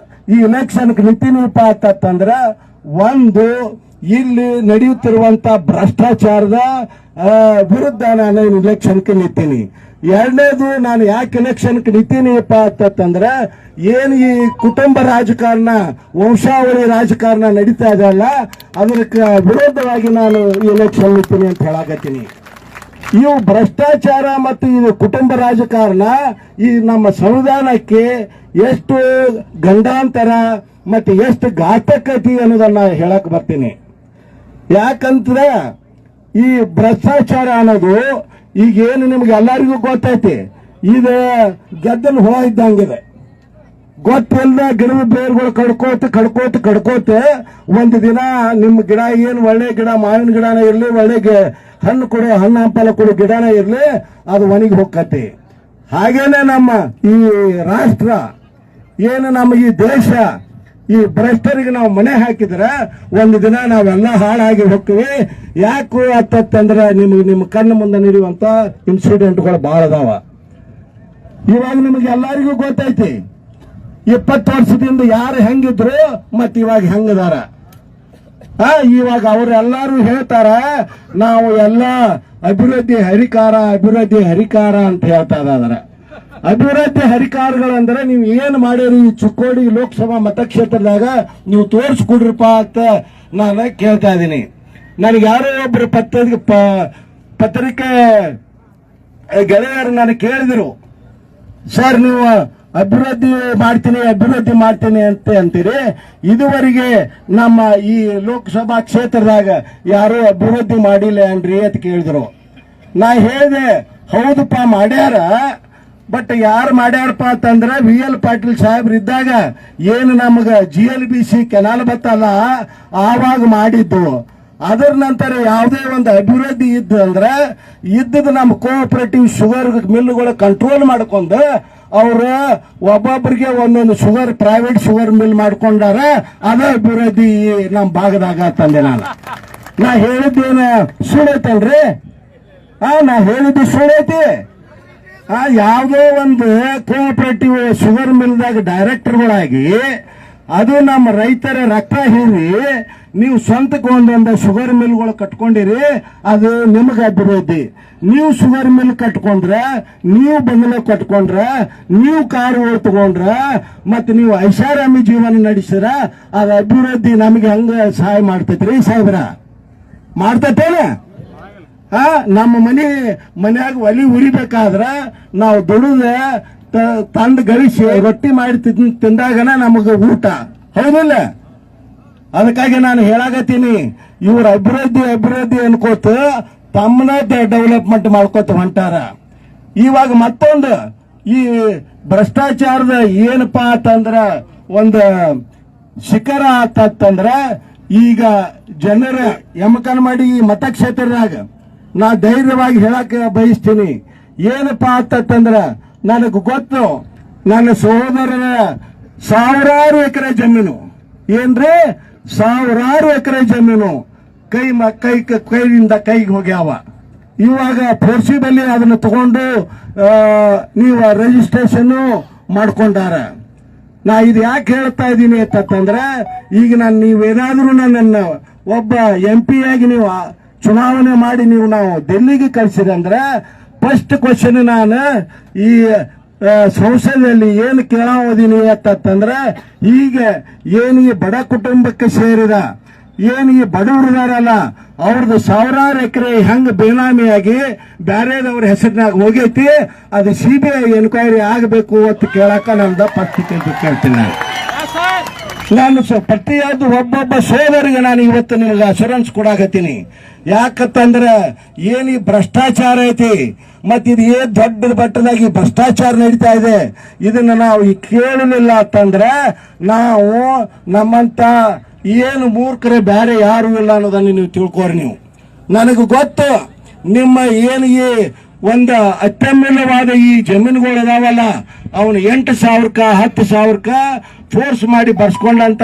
ಈ ಎಲೆಕ್ಷನ್ಗೆ ನಿಂತೀನಿಪ್ಪ ಅಂತಂದ್ರ, ಒಂದು ಇಲ್ಲಿ ನಡೆಯುತ್ತಿರುವಂತ ಭ್ರಷ್ಟಾಚಾರದ ವಿರುದ್ಧ ನಾನು ಇಲೆಕ್ಷನ್ಗೆ ನಿಂತೀನಿ. ಎರಡನೇದು, ನಾನು ಯಾಕೆ ಇಲೆಕ್ಷನ್ಗೆ ನಿಂತೀನಿಪ್ಪ ಅಂತಂದ್ರೆ ಏನು ಈ ಕುಟುಂಬ ರಾಜಕಾರಣ, ವಂಶಾವಳಿ ರಾಜಕಾರಣ ನಡೀತಾ ಇದೆಯಲ್ಲ, ಅದಕ್ಕೆ ವಿರೋಧವಾಗಿ ನಾನು ಈ ಇಲೆಕ್ಷನ್ ನಿಂತೀನಿ ಅಂತ ಹೇಳಾಕತ್ತೀನಿ. ಇವು ಭ್ರಷ್ಟಾಚಾರ ಮತ್ತು ಇದು ಕುಟುಂಬ ರಾಜಕಾರಣ ಈ ನಮ್ಮ ಸಂವಿಧಾನಕ್ಕೆ ಎಷ್ಟು ಗಂಡಾಂತರ ಮತ್ತೆ ಎಷ್ಟು ಘಾತಕತೆ ಅನ್ನೋದನ್ನ ಹೇಳಕ್ ಬರ್ತೀನಿ. ಯಾಕಂದ್ರೆ ಈ ಭ್ರಷ್ಟಾಚಾರ ಅನ್ನೋದು ಈಗೇನು ನಿಮ್ಗೆ ಎಲ್ಲರಿಗೂ ಗೊತ್ತೈತಿ, ಇದು ಗೆದ್ದಲು ಹುಳ ಇದ್ದಂಗಿದೆ. ಗೊತ್ತಿಲ್ಲದ ಗಿಡದ ಬೇರುಗಳು ಕಡ್ಕೋತ ಒಂದು ದಿನ ನಿಮ್ಮ ಗಿಡ ಏನು ಒಳ್ಳೆ ಗಿಡ, ಮಾವಿನ ಗಿಡನ ಇರಲಿ, ಒಳ್ಳೆ ಹಣ್ಣು ಕೊಡು, ಹಣ್ಣು ಹಂಪಲ ಕೊಡು ಗಿಡನ ಇರಲಿ, ಅದು ಒಣಗಿ ಹೋಗತ್ತೆ. ಹಾಗೇನೆ ನಮ್ಮ ಈ ರಾಷ್ಟ್ರ ಏನು, ನಮ್ಮ ಈ ದೇಶ ಈ ಭ್ರಷ್ಟರಿಗೆ ನಾವು ಮನೆ ಹಾಕಿದ್ರೆ ಒಂದು ದಿನ ನಾವೆಲ್ಲ ಹಾಳಾಗಿ ಹೋಗ್ತೀವಿ. ಯಾಕು ಅಂತಂದ್ರೆ ನಿಮ್ಮ ಕಣ್ಣು ಮುಂದೆ ನಡೆಯುವಂತ ಇನ್ಸಿಡೆಂಟ್ಗಳು ಬಹಳ ಅದಾವ. ಇವಾಗ ನಿಮಗೆ ಎಲ್ಲರಿಗೂ ಗೊತ್ತೈತಿ 20 ವರ್ಷದಿಂದ ಯಾರು ಹೆಂಗಿದ್ರು ಮತ್ತೆ ಇವಾಗ ಹೆಂಗದಾರ. ಇವಾಗ ಅವರೆಲ್ಲರೂ ಹೇಳ್ತಾರ ನಾವು ಎಲ್ಲ ಅಭಿವೃದ್ಧಿ ಹರಿಕಾರ ಅಂತ ಹೇಳ್ತಾ ಇದಾರೆ. ಅಭಿವೃದ್ಧಿ ಹರಿಕಾರಗಳಂದ್ರೆ ನೀವು ಏನು ಮಾಡಿರಿ ಈ ಚಿಕ್ಕೋಡಿ ಲೋಕಸಭಾ ಮತಕ್ಷೇತ್ರದಾಗ ನೀವು ತೋರಿಸ್ಕೊಡ್ರಪ್ಪ ಅಂತ ನಾನು ಕೇಳ್ತಾ ಇದ್ದೀನಿ. ನನಗೆ ಯಾರೋ ಒಬ್ರು ಪತ್ರಿಕೆ ಗೆಳೆಯರು ನನಗೆ ಕೇಳಿದ್ರು, ಸರ್ ನೀವು ಅಭಿವೃದ್ಧಿ ಮಾಡ್ತೀನಿ ಅಂತ ಅಂತೀರಿ, ಇದುವರೆಗೆ ನಮ್ಮ ಈ ಲೋಕಸಭಾ ಕ್ಷೇತ್ರದಾಗ ಯಾರು ಅಭಿವೃದ್ಧಿ ಮಾಡಿಲ್ಲ ಏನ್ರಿ ಅಂತ ಕೇಳಿದ್ರು. ನಾ ಹೇಳಿದೆ, ಹೌದಪ್ಪ ಮಾಡ್ಯಾರ, ಬಟ್ ಯಾರು ಮಾಡ್ಯಾರಪ್ಪ ಅಂತಂದ್ರೆ VL ಪಾಟೀಲ್ ಸಾಹೇಬ್ರು ಇದ್ದಾಗ ಏನು ನಮಗ GLBC ಕೆನಾಲ್ ಬತ್ತಲ್ಲ ಆವಾಗ ಮಾಡಿದ್ದು. ಅದರ ನಂತರ ಯಾವುದೇ ಒಂದು ಅಭಿವೃದ್ಧಿ ಇದ್ದು ಅಂದ್ರೆ ಇದ್ದದ್ದು ನಮ್ಮ ಕೋಆಪರೇಟಿವ್ ಶುಗರ್ ಮಿಲ್ಗಳು ಕಂಟ್ರೋಲ್ ಮಾಡ್ಕೊಂಡು ಅವರು ಒಬ್ಬೊಬ್ಬರಿಗೆ ಒಂದೊಂದು ಶುಗರ್ ಪ್ರೈವೇಟ್ ಶುಗರ್ ಮಿಲ್ ಮಾಡ್ಕೊಂಡಾರ. ಅದೇ ಅಭಿವೃದ್ಧಿ ನಮ್ಮ ಭಾಗದಾಗ ತಂದೆ. ನಾ ಹೇಳಿದ್ದೇನ ಸುಳ್ಳೈತಲ್ರಿ? ನಾ ಹೇಳಿದ್ದು ಸುಳ್ಳೈತಿ. ಯಾವುದೋ ಒಂದು ಕೋಆಪರೇಟಿವ್ ಶುಗರ್ ಮಿಲ್ದಾಗ ಡೈರೆಕ್ಟರ್ಗಳಾಗಿ ಅದು ನಮ್ಮ ರೈತರ ರಕ್ತ ಹೀರಿ ನೀವು ಸ್ವಂತಕ್ಕೆ ಒಂದೊಂದು ಶುಗರ್ ಮಿಲ್ಗಳು ಕಟ್ಕೊಂಡಿರಿ, ಅದು ನಿಮಗೆ ಅಭಿವೃದ್ಧಿ. ನೀವು ಶುಗರ್ ಮಿಲ್ ಕಟ್ಕೊಂಡ್ರ, ನೀವು ಬಂಗಲೆ ಕಟ್ಕೊಂಡ್ರ, ನೀವು ಕಾರುಗಳು ತಗೊಂಡ್ರ, ಮತ್ತೆ ನೀವು ಐಷಾರಾಮಿ ಜೀವನ ನಡೆಸಿರ, ಅದು ಅಭಿವೃದ್ಧಿ ನಮಗೆ ಹಂಗ ಸಹಾಯ ಮಾಡ್ತೈತ್ರಿ ಸಾಹೇಬ್ರ? ಮಾಡ್ತೈತೇನ? ನಮ್ಮ ಮನ್ಯಾಗ ಒಲಿ ಉರಿಬೇಕಾದ್ರ ನಾವು ದುಡಿದ ತಂದು ಗಳಿಸಿ ರೊಟ್ಟಿ ಮಾಡಿ ತಿಂದಾಗನ ನಮಗ ಊಟ, ಹೌದಿಲ್ಲ? ಅದಕ್ಕಾಗಿ ನಾನು ಹೇಳಾಕತ್ತೀನಿ, ಇವ್ರ ಅಭಿವೃದ್ಧಿ ಅನ್ಕೋತ ತಮ್ಮನ ಡೆವಲಪ್ಮೆಂಟ್ ಮಾಡ್ಕೋತ ಹೊಂಟಾರ. ಇವಾಗ ಮತ್ತೊಂದು ಈ ಭ್ರಷ್ಟಾಚಾರದ ಏನಪ್ಪಾ ಅಂತಂದ್ರ ಒಂದು ಶಿಖರ ಆತಂದ್ರ ಈಗ ಜನರ ಎಮಕನ್ ಮಾಡಿ ಈ ಮತಕ್ಷೇತ್ರದಾಗ ನಾ ಧೈರ್ಯವಾಗಿ ಹೇಳಕ್ ಬಯಸ್ತೀನಿ. ಏನಪ್ಪಾ ಅಂತಂದ್ರ ನನಗೆ ಗೊತ್ತು, ನನ್ನ ಸಹೋದರರ ಸಾವಿರಾರು ಎಕರೆ ಜಮೀನು, ಏನ್ರಿ ಸಾವಿರಾರು ಎಕರೆ ಜಮೀನು ಕೈಯಿಂದ ಕೈಗೆ ಹೋಗ್ಯಾವ. ಇವಾಗ ಫೋರ್ಸಿಬಲಿ ಅದನ್ನು ತಗೊಂಡು ನೀವು ರಿಜಿಸ್ಟ್ರೇಷನ್ ಮಾಡ್ಕೊಂಡಾರ. ನಾ ಇದು ಯಾಕೆ ಹೇಳ್ತಾ ಇದ್ದೀನಿ ಅಂತಂದ್ರೆ, ಈಗ ನೀವೇನಾದ್ರೂ ನನ್ನನ್ನು ಒಬ್ಬ MP ಆಗಿ ನೀವು ಚುನಾವಣೆ ಮಾಡಿ ನಾವು ಡೆಲ್ಲಿಗೆ ಕಳಿಸಿದ್ರೆ ಫಸ್ಟ್ ಕ್ವಶನ್ ನಾನು ಈ ಸಂಸದಲ್ಲಿ ಏನು ಕೇಳೋದೀನಿ ಅಂತಂದ್ರೆ, ಈಗ ಏನು ಈ ಬಡ ಕುಟುಂಬಕ್ಕೆ ಸೇರಿದ ಏನು ಈ ಬಡವರಿದಾರಲ್ಲ ಅವ್ರದ್ದು ಸಾವಿರಾರು ಎಕರೆ ಹೆಂಗ್ ಬೇನಾಮಿಯಾಗಿ ಬ್ಯಾರೆದವ್ರ ಹೆಸರಿನಾಗ ಹೋಗೈತಿ, ಅದು CBI ಎನ್ಕ್ವೈರಿ ಆಗಬೇಕು ಅಂತ ಕೇಳಕ ನಂದ ಪತ್ರಿಕೆ ಕೇಳ್ತೀನಿ. ನಾನು ಪ್ರತಿಯೊಂದು ಒಬ್ಬೊಬ್ಬ ಸೋದರಿಗೆ ನಾನು ಇವತ್ತು ನಿಮಗೆ ಅಶೂರೆನ್ಸ್ ಕೊಡಾಕತ್ತೀನಿ. ಯಾಕಂತಂದ್ರೆ ಏನು ಈ ಭ್ರಷ್ಟಾಚಾರ ಐತಿ, ಮತ್ತೆ ಇದು ಏನ್ ದೊಡ್ಡ ಮಟ್ಟದಾಗಿ ಭ್ರಷ್ಟಾಚಾರ ನಡೀತಾ ಇದೆ, ಇದನ್ನ ನಾವು ಕೇಳಲಿಲ್ಲ ಅಂತಂದ್ರೆ ನಾವು ನಮ್ಮಂತ ಏನು ಮೂರ್ಖರೇ ಬೇರೆ ಯಾರು ಇಲ್ಲ ಅನ್ನೋದನ್ನ ನೀವು ತಿಳ್ಕೋರಿ. ನೀವು ನನಗೆ ಗೊತ್ತು, ನಿಮ್ಮ ಏನು ಈ ಒಂದು ಅತ್ಯಮೂಲ್ಯವಾದ ಈ ಜಮೀನುಗಳು ಅದಾವಲ್ಲ, ಅವನು 8,000ಕ್ಕ 10,000ಕ್ಕ ಫೋರ್ಸ್ ಮಾಡಿ ಬರ್ಸ್ಕೊಂಡಂತ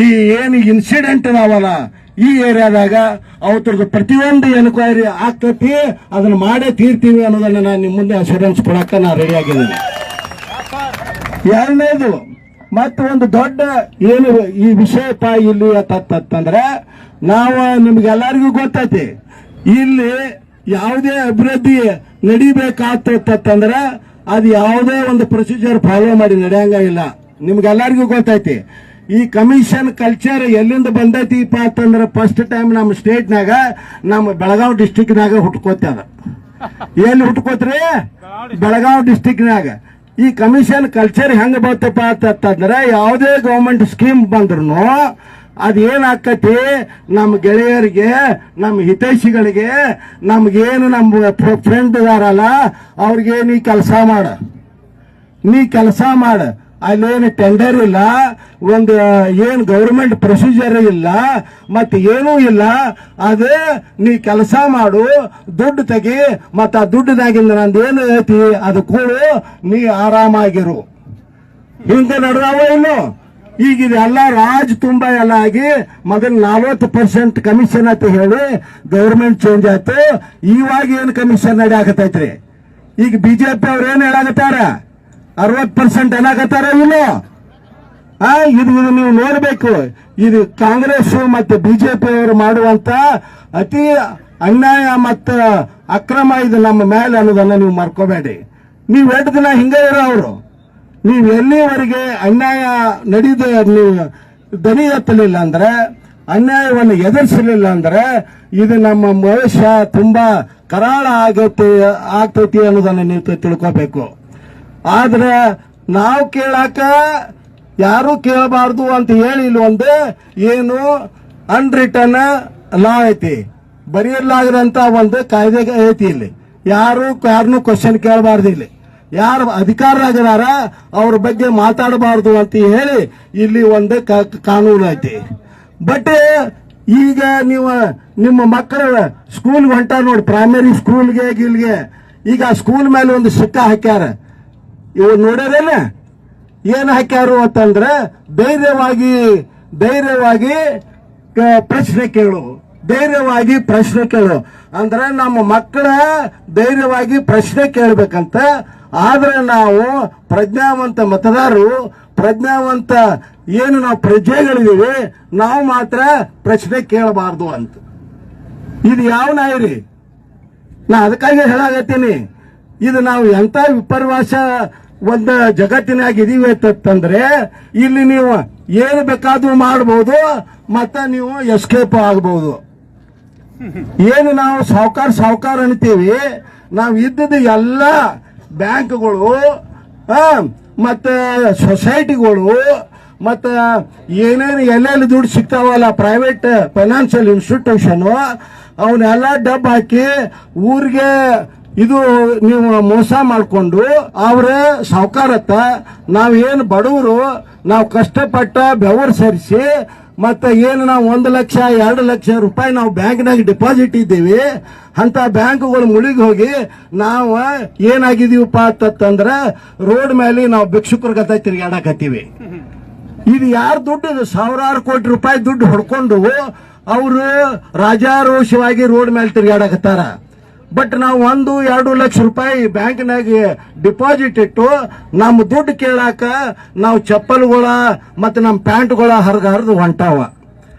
ಈ ಏನು ಇನ್ಸಿಡೆಂಟ್ ಅದಾವಲ್ಲ ಈ ಏರಿಯಾದಾಗ ಅವತ್ತರದ್ದು ಪ್ರತಿಯೊಂದು ಎನ್ಕ್ವೈರಿ ಆಗ್ತತಿ, ಅದನ್ನ ಮಾಡೇ ತೀರ್ತೀವಿ ಅನ್ನೋದನ್ನ ನಾನು ನಿಮ್ಮ ಮುಂದೆ ಅಶೂರೆನ್ಸ್ ಕೊಡಕ್ಕ ನಾ ರೆಡಿ ಆಗಿದ್ದೀನಿ. ಎರಡನೇದು, ಮತ್ತೆ ಒಂದು ದೊಡ್ಡ ಏನು ಈ ವಿಷಯಪ್ಪ ಇಲ್ಲಿ ಅಂತಂದ್ರೆ, ನಾವು ನಿಮ್ಗೆಲ್ಲರಿಗೂ ಗೊತ್ತೈತಿ ಇಲ್ಲಿ ಯಾವುದೇ ಅಭಿವೃದ್ಧಿ ನಡಿಬೇಕಾಗ್ತಂದ್ರೆ ಅದು ಯಾವುದೇ ಒಂದು ಪ್ರೊಸೀಜರ್ ಫಾಲೋ ಮಾಡಿ ನಡೆಯಂಗ ಇಲ್ಲ. ನಿಮ್ಗೆಲ್ಲರಿಗೂ ಗೊತ್ತೈತಿ ಈ ಕಮಿಷನ್ ಕಲ್ಚರ್ ಎಲ್ಲಿಂದ ಬಂದೈತಿಪ್ಪ ಅಂತಂದ್ರೆ ಫಸ್ಟ್ ಟೈಮ್ ನಮ್ಮ ಸ್ಟೇಟ್ನಾಗ ನಮ್ಮ ಬೆಳಗಾವಿ ಡಿಸ್ಟಿಕ್ನಾಗ ಹುಟ್ಕೋತದ. ಎಲ್ಲಿ ಹುಟ್ಕೋತ್ರಿ? ಬೆಳಗಾವಿ ಡಿಸ್ಟಿಕ್ನಾಗ. ಈ ಕಮಿಷನ್ ಕಲ್ಚರ್ ಹೆಂಗ ಬರ್ತಪ್ಪ ಅಂತಂದ್ರೆ ಯಾವುದೇ ಗವರ್ಮೆಂಟ್ ಸ್ಕೀಮ್ ಬಂದ್ರು ಅದೇನಾಕತಿ ನಮ್ಮ ಗೆಳೆಯರಿಗೆ, ನಮ್ಮ ಹಿತೈಷಿಗಳಿಗೆ, ನಮ್ಗೇನು ನಮ್ಮ ಫ್ರೆಂಡ್ ಇದಾರಲ್ಲ ಅವ್ರಿಗೆ ನೀ ಕೆಲಸ ಮಾಡ. ಅಲ್ಲೇನು ಟೆಂಡರ್ ಇಲ್ಲ, ಒಂದು ಏನು ಗೌರ್ಮೆಂಟ್ ಪ್ರೊಸೀಜರ್ ಇಲ್ಲ, ಮತ್ತೆ ಏನೂ ಇಲ್ಲ. ಅದೇ ನೀ ಕೆಲಸ ಮಾಡು, ದುಡ್ಡು ತೆಗಿ, ಮತ್ತ ಆ ದುಡ್ಡಿನಾಗಿಂದ ನಂದೇನು ಐತಿ ಅದು ಕೂಡು, ನೀ ಆರಾಮಾಗಿರು. ಹಿಂಗೆ ನಡೆದಾವ ಇನ್ನು. ಈಗ ಇದೆಲ್ಲ ರಾಜ್ ತುಂಬಾ ಎಲ್ಲ ಆಗಿ ಮೊದಲು 40% ಕಮಿಷನ್ ಅಂತ ಹೇಳಿ ಗೌರ್ಮೆಂಟ್ ಚೇಂಜ್ ಆಯ್ತು. ಇವಾಗ ಏನು ಕಮಿಷನ್ ನಡೆಯಾಕತೈತ್ರಿ? ಈಗ ಬಿಜೆಪಿ ಅವ್ರು ಏನ್ ಹೇಳಾಕತ್ತಾರ? 60% ಏನಾಗತ್ತಾರ ಇನ್ನು. ಇದು ನೀವು ನೋಡ್ಬೇಕು. ಇದು ಕಾಂಗ್ರೆಸ್ ಮತ್ತೆ ಬಿಜೆಪಿ ಅವರು ಮಾಡುವಂತ ಅತಿ ಅನ್ಯಾಯ ಮತ್ತು ಅಕ್ರಮ ಇದು ನಮ್ಮ ಮೇಲೆ ಅನ್ನೋದನ್ನ ನೀವು ಮರ್ಕೋಬೇಡಿ. ನೀವು 8 ದಿನ ಹಿಂಗೆ ಇರೋ ಅವರು. ನೀವು ಎಲ್ಲಿವರೆಗೆ ಅನ್ಯಾಯ ನಡೆದ ನೀವು ದನಿ ಎತ್ತಲಿಲ್ಲ ಅಂದ್ರೆ, ಅನ್ಯಾಯವನ್ನು ಎದುರಿಸಲಿಲ್ಲ ಅಂದ್ರೆ ಇದು ನಮ್ಮ ಭವಿಷ್ಯ ತುಂಬಾ ಕರಾಳ ಆಗ್ತೈತಿ ಅನ್ನೋದನ್ನ ನೀವು ತಿಳ್ಕೋಬೇಕು. ಆದ್ರೆ ನಾವು ಕೇಳಾಕ ಯಾರು ಕೇಳಬಾರ್ದು ಅಂತ ಹೇಳಿ ಇಲ್ಲಿ ಒಂದು ಏನು ಅನ್ರಿಟರ್ನ್ ಲಾ ಐತಿ, ಬರೆಯಲಾಗದಂತ ಒಂದು ಕಾಯ್ದೆ ಐತಿ. ಇಲ್ಲಿ ಯಾರನ್ನೂ ಕ್ವಶನ್ ಕೇಳಬಾರ್ದು. ಇಲ್ಲಿ ಯಾರು ಅಧಿಕಾರದಾಗಿದಾರ ಅವ್ರ ಬಗ್ಗೆ ಮಾತಾಡಬಾರ್ದು ಅಂತ ಹೇಳಿ ಇಲ್ಲಿ ಒಂದು ಕಾನೂನು ಐತಿ. ಬಟ್ ಈಗ ನೀವು ನಿಮ್ಮ ಮಕ್ಕಳ ಸ್ಕೂಲ್ ಹೊಂಟ ನೋಡಿ, ಪ್ರೈಮರಿ ಸ್ಕೂಲ್ಗೆ ಗಿಲ್ಗೆ, ಈಗ ಸ್ಕೂಲ್ ಮೇಲೆ ಒಂದು ಸಿಕ್ಕ ಹಾಕ್ಯಾರ. ಇವ್ ನೋಡ್ಯಾರೇನ ಏನ್ ಹಾಕ್ಯಾರು ಅಂತಂದ್ರೆ ಧೈರ್ಯವಾಗಿ ಪ್ರಶ್ನೆ ಕೇಳು, ಧೈರ್ಯವಾಗಿ ಪ್ರಶ್ನೆ ಕೇಳು ಅಂದ್ರೆ ನಮ್ಮ ಮಕ್ಕಳ ಧೈರ್ಯವಾಗಿ ಪ್ರಶ್ನೆ ಕೇಳಬೇಕಂತ. ಆದ್ರೆ ನಾವು ಪ್ರಜ್ಞಾವಂತ ಮತದಾರರು, ಪ್ರಜ್ಞಾವಂತ ಏನು ನಾವು ಪ್ರಜೆಗಳಿದೀವಿ, ನಾವು ಮಾತ್ರ ಪ್ರಶ್ನೆ ಕೇಳಬಾರ್ದು ಅಂತ. ಇದು ಯಾವ ನಾಯಿರಿ? ನಾ ಅದಕ್ಕಾಗಿ ಹೇಳಾಗತ್ತೀನಿ, ಇದು ನಾವು ಎಂತ ವಿಪರ್ಯಾಸ ಒಂದು ಜಗತ್ತಿನಾಗ ಇದೀವಿ ಅಂತಂದ್ರೆ ಇಲ್ಲಿ ನೀವು ಏನು ಬೇಕಾದ್ರೂ ಮಾಡಬಹುದು, ಮತ್ತೆ ನೀವು ಎಸ್ಕೇಪ್ ಆಗಬಹುದು. ಏನು ನಾವು ಸಾವುಕಾರ ಅಂತೀವಿ, ನಾವು ಇದ್ದದ್ದು ಎಲ್ಲ ಬ್ಯಾಂಕ್ಗಳು ಮತ್ತೆ ಸೊಸೈಟಿಗಳು ಮತ್ತೆ ಏನೇನು ಎಲ್ಲೆಲ್ಲಿ ದುಡ್ಡು ಸಿಗ್ತಾವಲ್ಲ ಪ್ರೈವೇಟ್ ಫೈನಾನ್ಷಿಯಲ್ ಇನ್ಸ್ಟಿಟ್ಯೂಷನ್, ಅವನ್ನೆಲ್ಲ ಡಬ್ ಹಾಕಿ ಊರಿಗೆ ಇದು ನೀವು ಮೋಸ ಮಾಡಿಕೊಂಡು ಅವ್ರ ಸಾವುಕಾರತ್ತ ನಾವೇನು ಬಡವರು, ನಾವು ಕಷ್ಟಪಟ್ಟ ಬೆವರು ಸರಿಸಿ ಮತ್ತೆ ಏನು ನಾವು 1 ಲಕ್ಷ 2 ಲಕ್ಷ ರೂಪಾಯಿ ನಾವು ಬ್ಯಾಂಕ್ನಾಗ ಡಿಪಾಸಿಟ್ ಇದ್ದೀವಿ ಅಂತ ಬ್ಯಾಂಕ್ಗಳು ಮುಳುಗಿ ಹೋಗಿ ನಾವು ಏನಾಗಿದೀವಪ್ಪ ಅಂತಂದ್ರೆ ರೋಡ್ ಮೇಲೆ ನಾವು ಭಿಕ್ಷುಕರ ಗತ ತಿರುಗಾಡಕತ್ತೀವಿ. ಇದು ಯಾರು ದುಡ್ಡು? ಸಾವಿರಾರು ಕೋಟಿ ರೂಪಾಯಿ ದುಡ್ಡು ಹೊಡ್ಕೊಂಡು ಅವರು ರಾಜಾರೋಷವಾಗಿ ರೋಡ್ ಮೇಲೆ ತಿರುಗಾಡಕತ್ತಾರ. ಬಟ್ ನಾವು 1-2 ಲಕ್ಷ ರೂಪಾಯಿ ಬ್ಯಾಂಕ್ನಾಗ ಡಿಪಾಸಿಟ್ ಇಟ್ಟು ನಮ್ಮ ದುಡ್ಡು ಕೇಳಾಕ ನಾವು ಚಪ್ಪಲ್ಗಳ ಮತ್ತೆ ನಮ್ಮ ಪ್ಯಾಂಟ್ಗಳ ಹರಿದು ಹೊಂಟಾವ.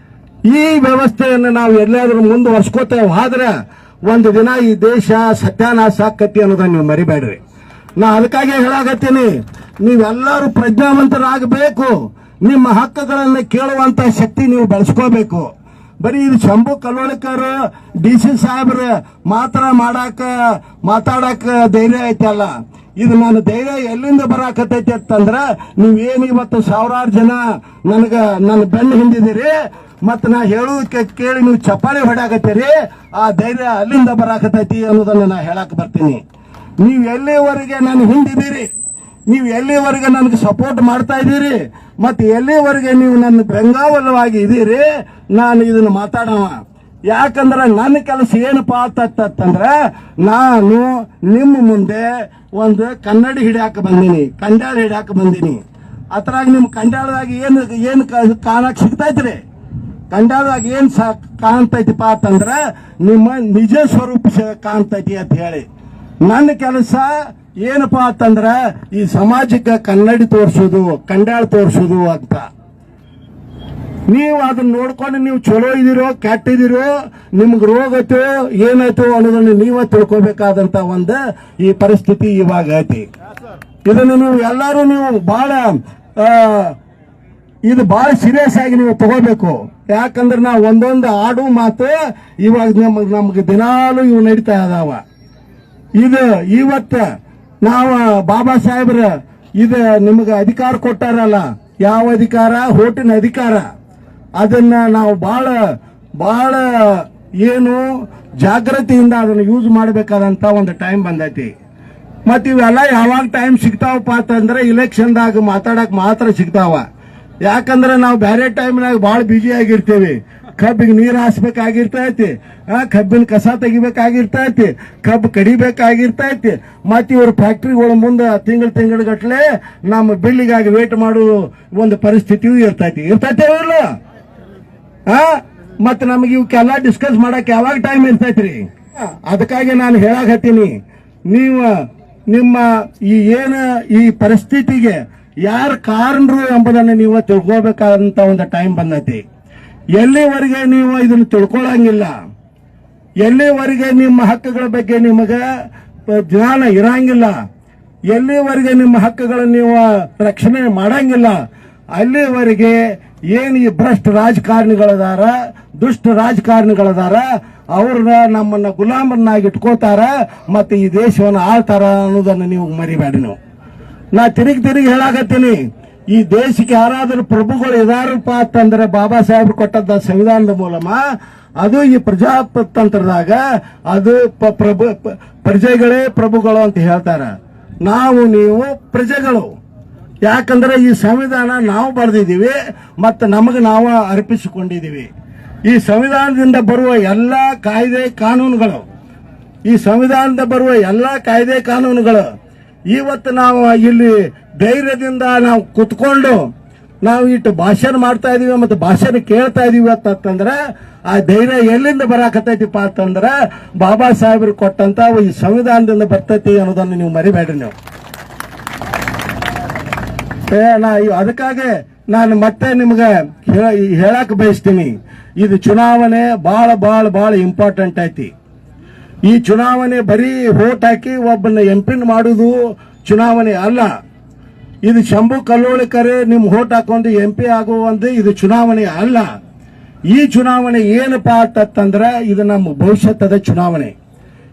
ಈ ವ್ಯವಸ್ಥೆಯನ್ನು ನಾವು ಎಲ್ಲಾದ್ರೂ ಮುಂದುವರ್ಸ್ಕೋತೇವೆ ಆದ್ರೆ ಒಂದು ದಿನ ಈ ದೇಶ ಸತ್ಯಾನಾಶ ಆಕತಿ ಅನ್ನೋದನ್ನ ನೀವು ಮರಿಬೇಡ್ರಿ. ನಾ ಅದಕ್ಕಾಗಿ ಹೇಳಾಕತ್ತೀನಿ, ನೀವೆಲ್ಲರೂ ಪ್ರಜ್ಞಾವಂತರಾಗಬೇಕು. ನಿಮ್ಮ ಹಕ್ಕುಗಳನ್ನು ಕೇಳುವಂತ ಶಕ್ತಿ ನೀವು ಬೆಳೆಸ್ಕೋಬೇಕು. ಬರೀ ಇದು ಶಂಭು ಕಲ್ಲೋಳಿಕರ್ DC ಸಾಹೇಬ್ರ ಮಾತ್ರ ಮಾತಾಡಕ ಧೈರ್ಯ ಐತಲ್ಲ, ಇದು ನನ್ನ ಧೈರ್ಯ ಎಲ್ಲಿಂದ ಬರಾಕತೈತಿ ಅಂತಂದ್ರ ನೀವೇನು ಇವತ್ತು ಸಾವಿರಾರು ಜನ ನನ್ನ ಬೆನ್ನು ಹಿಂದಿದ್ದೀರಿ, ಮತ್ತ ನಾ ಹೇಳೋದಕ್ಕೆ ಕೇಳಿ ನೀವು ಚಪ್ಪಾಳಿ ಹೊಡ್ಯಾಕತ್ತೀರಿ. ಆ ಧೈರ್ಯ ಅಲ್ಲಿಂದ ಬರಾಕತೈತಿ ಅನ್ನೋದನ್ನ ನಾ ಹೇಳಕ್ ಬರ್ತೀನಿ. ನೀವು ಎಲ್ಲಿವರೆಗೆ ನಾನು ಹಿಂದಿದ್ದೀರಿ, ನೀವು ಎಲ್ಲಿವರೆಗೆ ನನಗೆ ಸಪೋರ್ಟ್ ಮಾಡ್ತಾ ಇದ್ದೀರಿ, ಮತ್ತೆ ಎಲ್ಲಿವರೆಗೆ ನೀವು ನನ್ನ ಬೆಂಗಾವಲವಾಗಿ ಇದ್ದೀರಿ, ನಾನು ಇದನ್ನ ಮಾತಾಡೋಣ. ಯಾಕಂದ್ರೆ ನನ್ನ ಕೆಲಸ ಏನಪ್ಪಾ ಅಂತಂದ್ರೆ ನಾನು ನಿಮ್ಮ ಮುಂದೆ ಒಂದು ಕನ್ನಡಿ ಹಿಡಿಯಾಕ ಬಂದೀನಿ, ಕಂಡ್ಯಾಳ ಹಿಡಿಯಾಕ ಬಂದೀನಿ. ಅದ್ರಾಗ ನಿಮ್ ಕಂಡ್ಯಾಳದಾಗ ಏನು ಕಾಣಕ್ ಸಿಗ್ತೈತ್ರಿ? ಕಂಡ್ಯಾಳದಾಗ ಏನ್ ಕಾಣ್ತೈತಿಪ್ಪ ಅಂತಂದ್ರೆ ನಿಮ್ಮ ನಿಜ ಸ್ವರೂಪ ಕಾಣ್ತೈತಿ ಅಂತ ಹೇಳಿ. ನನ್ನ ಕೆಲಸ ಏನಪ್ಪಾ ಅಂತಂದ್ರ ಈ ಸಮಾಜಕ್ಕೆ ಕನ್ನಡಿ ತೋರಿಸೋದು, ಕಂಡ್ಯಾಳ ತೋರಿಸೋದು ಅಂತ. ನೀವು ಅದನ್ನ ನೋಡ್ಕೊಂಡು ನೀವು ಚಲೋ ಇದೀರೋ ಕೆಟ್ಟಿದಿರೋ ನಿಮ್ಗೆ ರೋಗ ಐತೋ ಏನಾಯ್ತು ಅನ್ನೋದನ್ನ ನೀವೇ ತಿಳ್ಕೊಬೇಕಾದಂತ ಒಂದು ಈ ಪರಿಸ್ಥಿತಿ ಇವಾಗ ಐತಿ. ಇದನ್ನು ನೀವು ಎಲ್ಲರೂ ನೀವು ಇದು ಬಹಳ ಸೀರಿಯಸ್ ಆಗಿ ನೀವು ತಗೋಬೇಕು. ಯಾಕಂದ್ರೆ ನಾವು ಒಂದೊಂದು ಆಡು ಮಾತು ಇವಾಗ ನಮ್ಗೆ ದಿನಾಲು ಇವು ನಡೀತಾ ಇದಾವ. ಇದು ಇವತ್ತ ನಾವು ಬಾಬಾ ಸಾಹೇಬ್ರ ಇದು ನಿಮಗೆ ಅಧಿಕಾರ ಕೊಟ್ಟಾರಲ್ಲ, ಯಾವ ಅಧಿಕಾರ? ಹೋಟಿನ ಅಧಿಕಾರ. ಅದನ್ನ ನಾವು ಬಹಳ ಏನು ಜಾಗೃತಿಯಿಂದ ಅದನ್ನು ಯೂಸ್ ಮಾಡಬೇಕಾದಂತ ಒಂದು ಟೈಮ್ ಬಂದೈತಿ. ಮತ್ ಇವೆಲ್ಲ ಯಾವಾಗ ಟೈಮ್ ಸಿಗ್ತಾವಪ್ಪ ಅಂತಂದ್ರೆ ಇಲೆಕ್ಷನ್ದಾಗ ಮಾತಾಡಕ್ ಮಾತ್ರ ಸಿಗ್ತಾವ. ಯಾಕಂದ್ರೆ ನಾವು ಬೇರೆ ಟೈಮ್ನಾಗ ಬಹಳ ಬಿಜಿ ಆಗಿರ್ತೇವೆ. ಕಬ್ಬಿಗೆ ನೀರು ಹಾಸ್ಬೇಕಾಗಿರ್ತೈತಿ, ಕಬ್ಬಿನ ಕಸ ತೆಗಿಬೇಕಾಗಿರ್ತೈತಿ, ಕಬ್ಬು ಕಡಿಬೇಕಾಗಿರ್ತೈತಿ. ಮತ್ ಇವ್ರ ಫ್ಯಾಕ್ಟ್ರಿಗಳ ಮುಂದೆ ತಿಂಗಳ ಗಟ್ಲೆ ನಮ್ಮ ಬಿಲ್ಲಿಗಾಗಿ ವೇಟ್ ಮಾಡೋ ಒಂದು ಪರಿಸ್ಥಿತಿಯೂ ಇರ್ತೈತಿ ಇಲ್ಲ? ಮತ್ ನಮಗೆ ಇವಕ್ಕೆಲ್ಲ ಡಿಸ್ಕಸ್ ಮಾಡಕ್ ಯಾವಾಗ ಟೈಮ್ ಇರ್ತೈತ್ರಿ? ಅದಕ್ಕಾಗಿ ನಾನು ಹೇಳಾಕತ್ತೀನಿ, ನೀವು ನಿಮ್ಮ ಈ ಪರಿಸ್ಥಿತಿಗೆ ಯಾರು ಕಾರಣರು ಎಂಬುದನ್ನು ನೀವು ತಿಳ್ಕೊಬೇಕಾದಂತ ಒಂದು ಟೈಮ್ ಬಂದೈತಿ. ಎಲ್ಲಿವರೆಗೆ ನೀವು ಇದನ್ನು ತಿಳ್ಕೊಳ್ಳಂಗಿಲ್ಲ, ಎಲ್ಲಿವರೆಗೆ ನಿಮ್ಮ ಹಕ್ಕುಗಳ ಬಗ್ಗೆ ನಿಮಗೆ ಜ್ಞಾನ ಇರಂಗಿಲ್ಲ, ಎಲ್ಲಿವರೆಗೆ ನಿಮ್ಮ ಹಕ್ಕುಗಳನ್ನು ನೀವು ರಕ್ಷಣೆ ಮಾಡಂಗಿಲ್ಲ, ಅಲ್ಲಿವರೆಗೆ ಏನು ಈ ಭ್ರಷ್ಟ ರಾಜಕಾರಣಿಗಳದಾರ, ದುಷ್ಟ ರಾಜಕಾರಣಿಗಳದಾರ, ಅವ್ರನ್ನ ನಮ್ಮನ್ನ ಗುಲಾಮರನ್ನಾಗಿ ಇಟ್ಕೋತಾರ ಮತ್ತೆ ಈ ದೇಶವನ್ನು ಆಳ್ತಾರ ಅನ್ನೋದನ್ನು ನೀವು ಮರಿಬೇಡಿ. ನಾ ತಿರುಗಿ ಹೇಳಾಕತ್ತೀನಿ, ಈ ದೇಶಕ್ಕೆ ಯಾರಾದರೂ ಪ್ರಭುಗಳು ಇದಾರಪ್ಪ ಅಂತಂದ್ರೆ ಬಾಬಾ ಸಾಹೇಬ್ರು ಕೊಟ್ಟದ್ದ ಸಂವಿಧಾನದ ಮೂಲಕ, ಅದು ಈ ಪ್ರಜಾತಂತ್ರದಾಗ ಅದು ಪ್ರಜೆಗಳೇ ಪ್ರಭುಗಳು ಅಂತ ಹೇಳ್ತಾರ. ನಾವು ನೀವು ಪ್ರಜೆಗಳು. ಯಾಕಂದ್ರೆ ಈ ಸಂವಿಧಾನ ನಾವು ಬರೆದಿದ್ದೀವಿ ಮತ್ತು ನಮಗೆ ನಾವು ಅರ್ಪಿಸಿಕೊಂಡಿದ್ದೀವಿ. ಈ ಸಂವಿಧಾನದಿಂದ ಬರುವ ಎಲ್ಲ ಕಾಯ್ದೆ ಕಾನೂನುಗಳು, ಈ ಸಂವಿಧಾನದಿಂದ ಬರುವ ಎಲ್ಲ ಕಾಯ್ದೆ ಕಾನೂನುಗಳು ಇವತ್ತು ನಾವು ಇಲ್ಲಿ ಧೈರ್ಯದಿಂದ ನಾವು ಕುತ್ಕೊಂಡು ನಾವು ಇಟ್ಟು ಭಾಷಣ ಮಾಡ್ತಾ ಇದೀವಿ ಮತ್ತು ಭಾಷಣ ಕೇಳ್ತಾ ಇದೀವಿ ಅಂತಂದ್ರೆ ಆ ಧೈರ್ಯ ಎಲ್ಲಿಂದ ಬರಾಕತ್ತೈತಿಪ್ಪ ಅಂತಂದ್ರೆ ಬಾಬಾ ಸಾಹೇಬರು ಕೊಟ್ಟಂತ ಈ ಸಂವಿಧಾನದಿಂದ ಬರ್ತೈತಿ ಅನ್ನೋದನ್ನು ನೀವು ಮರಿಬೇಡ್ರಿ. ನೀವು ಅದಕ್ಕಾಗಿ ನಾನು ಮತ್ತೆ ನಿಮ್ಗೆ ಹೇಳಕ್ ಬಯಸ್ತೀನಿ, ಇದು ಚುನಾವಣೆ ಬಹಳ ಇಂಪಾರ್ಟೆಂಟ್ ಐತಿ. ಈ ಚುನಾವಣೆ ಬರೀ ವೋಟ್ ಹಾಕಿ ಒಬ್ಬನ ಎಂಪಿನ್ ಮಾಡುವುದು ಚುನಾವಣೆ ಅಲ್ಲ. ಇದು ಶಂಭು ಕಲ್ಲೋಳಿಕರೆ ನಿಮ್ ವೋಟ್ ಹಾಕೊಂಡು ಎಂಪಿ ಆಗುವಂದು ಇದು ಚುನಾವಣೆ ಅಲ್ಲ. ಈ ಚುನಾವಣೆ ಏನಪ್ಪಾ ಅಂತಂದ್ರೆ ಇದು ನಮ್ಮ ಭವಿಷ್ಯದ ಚುನಾವಣೆ.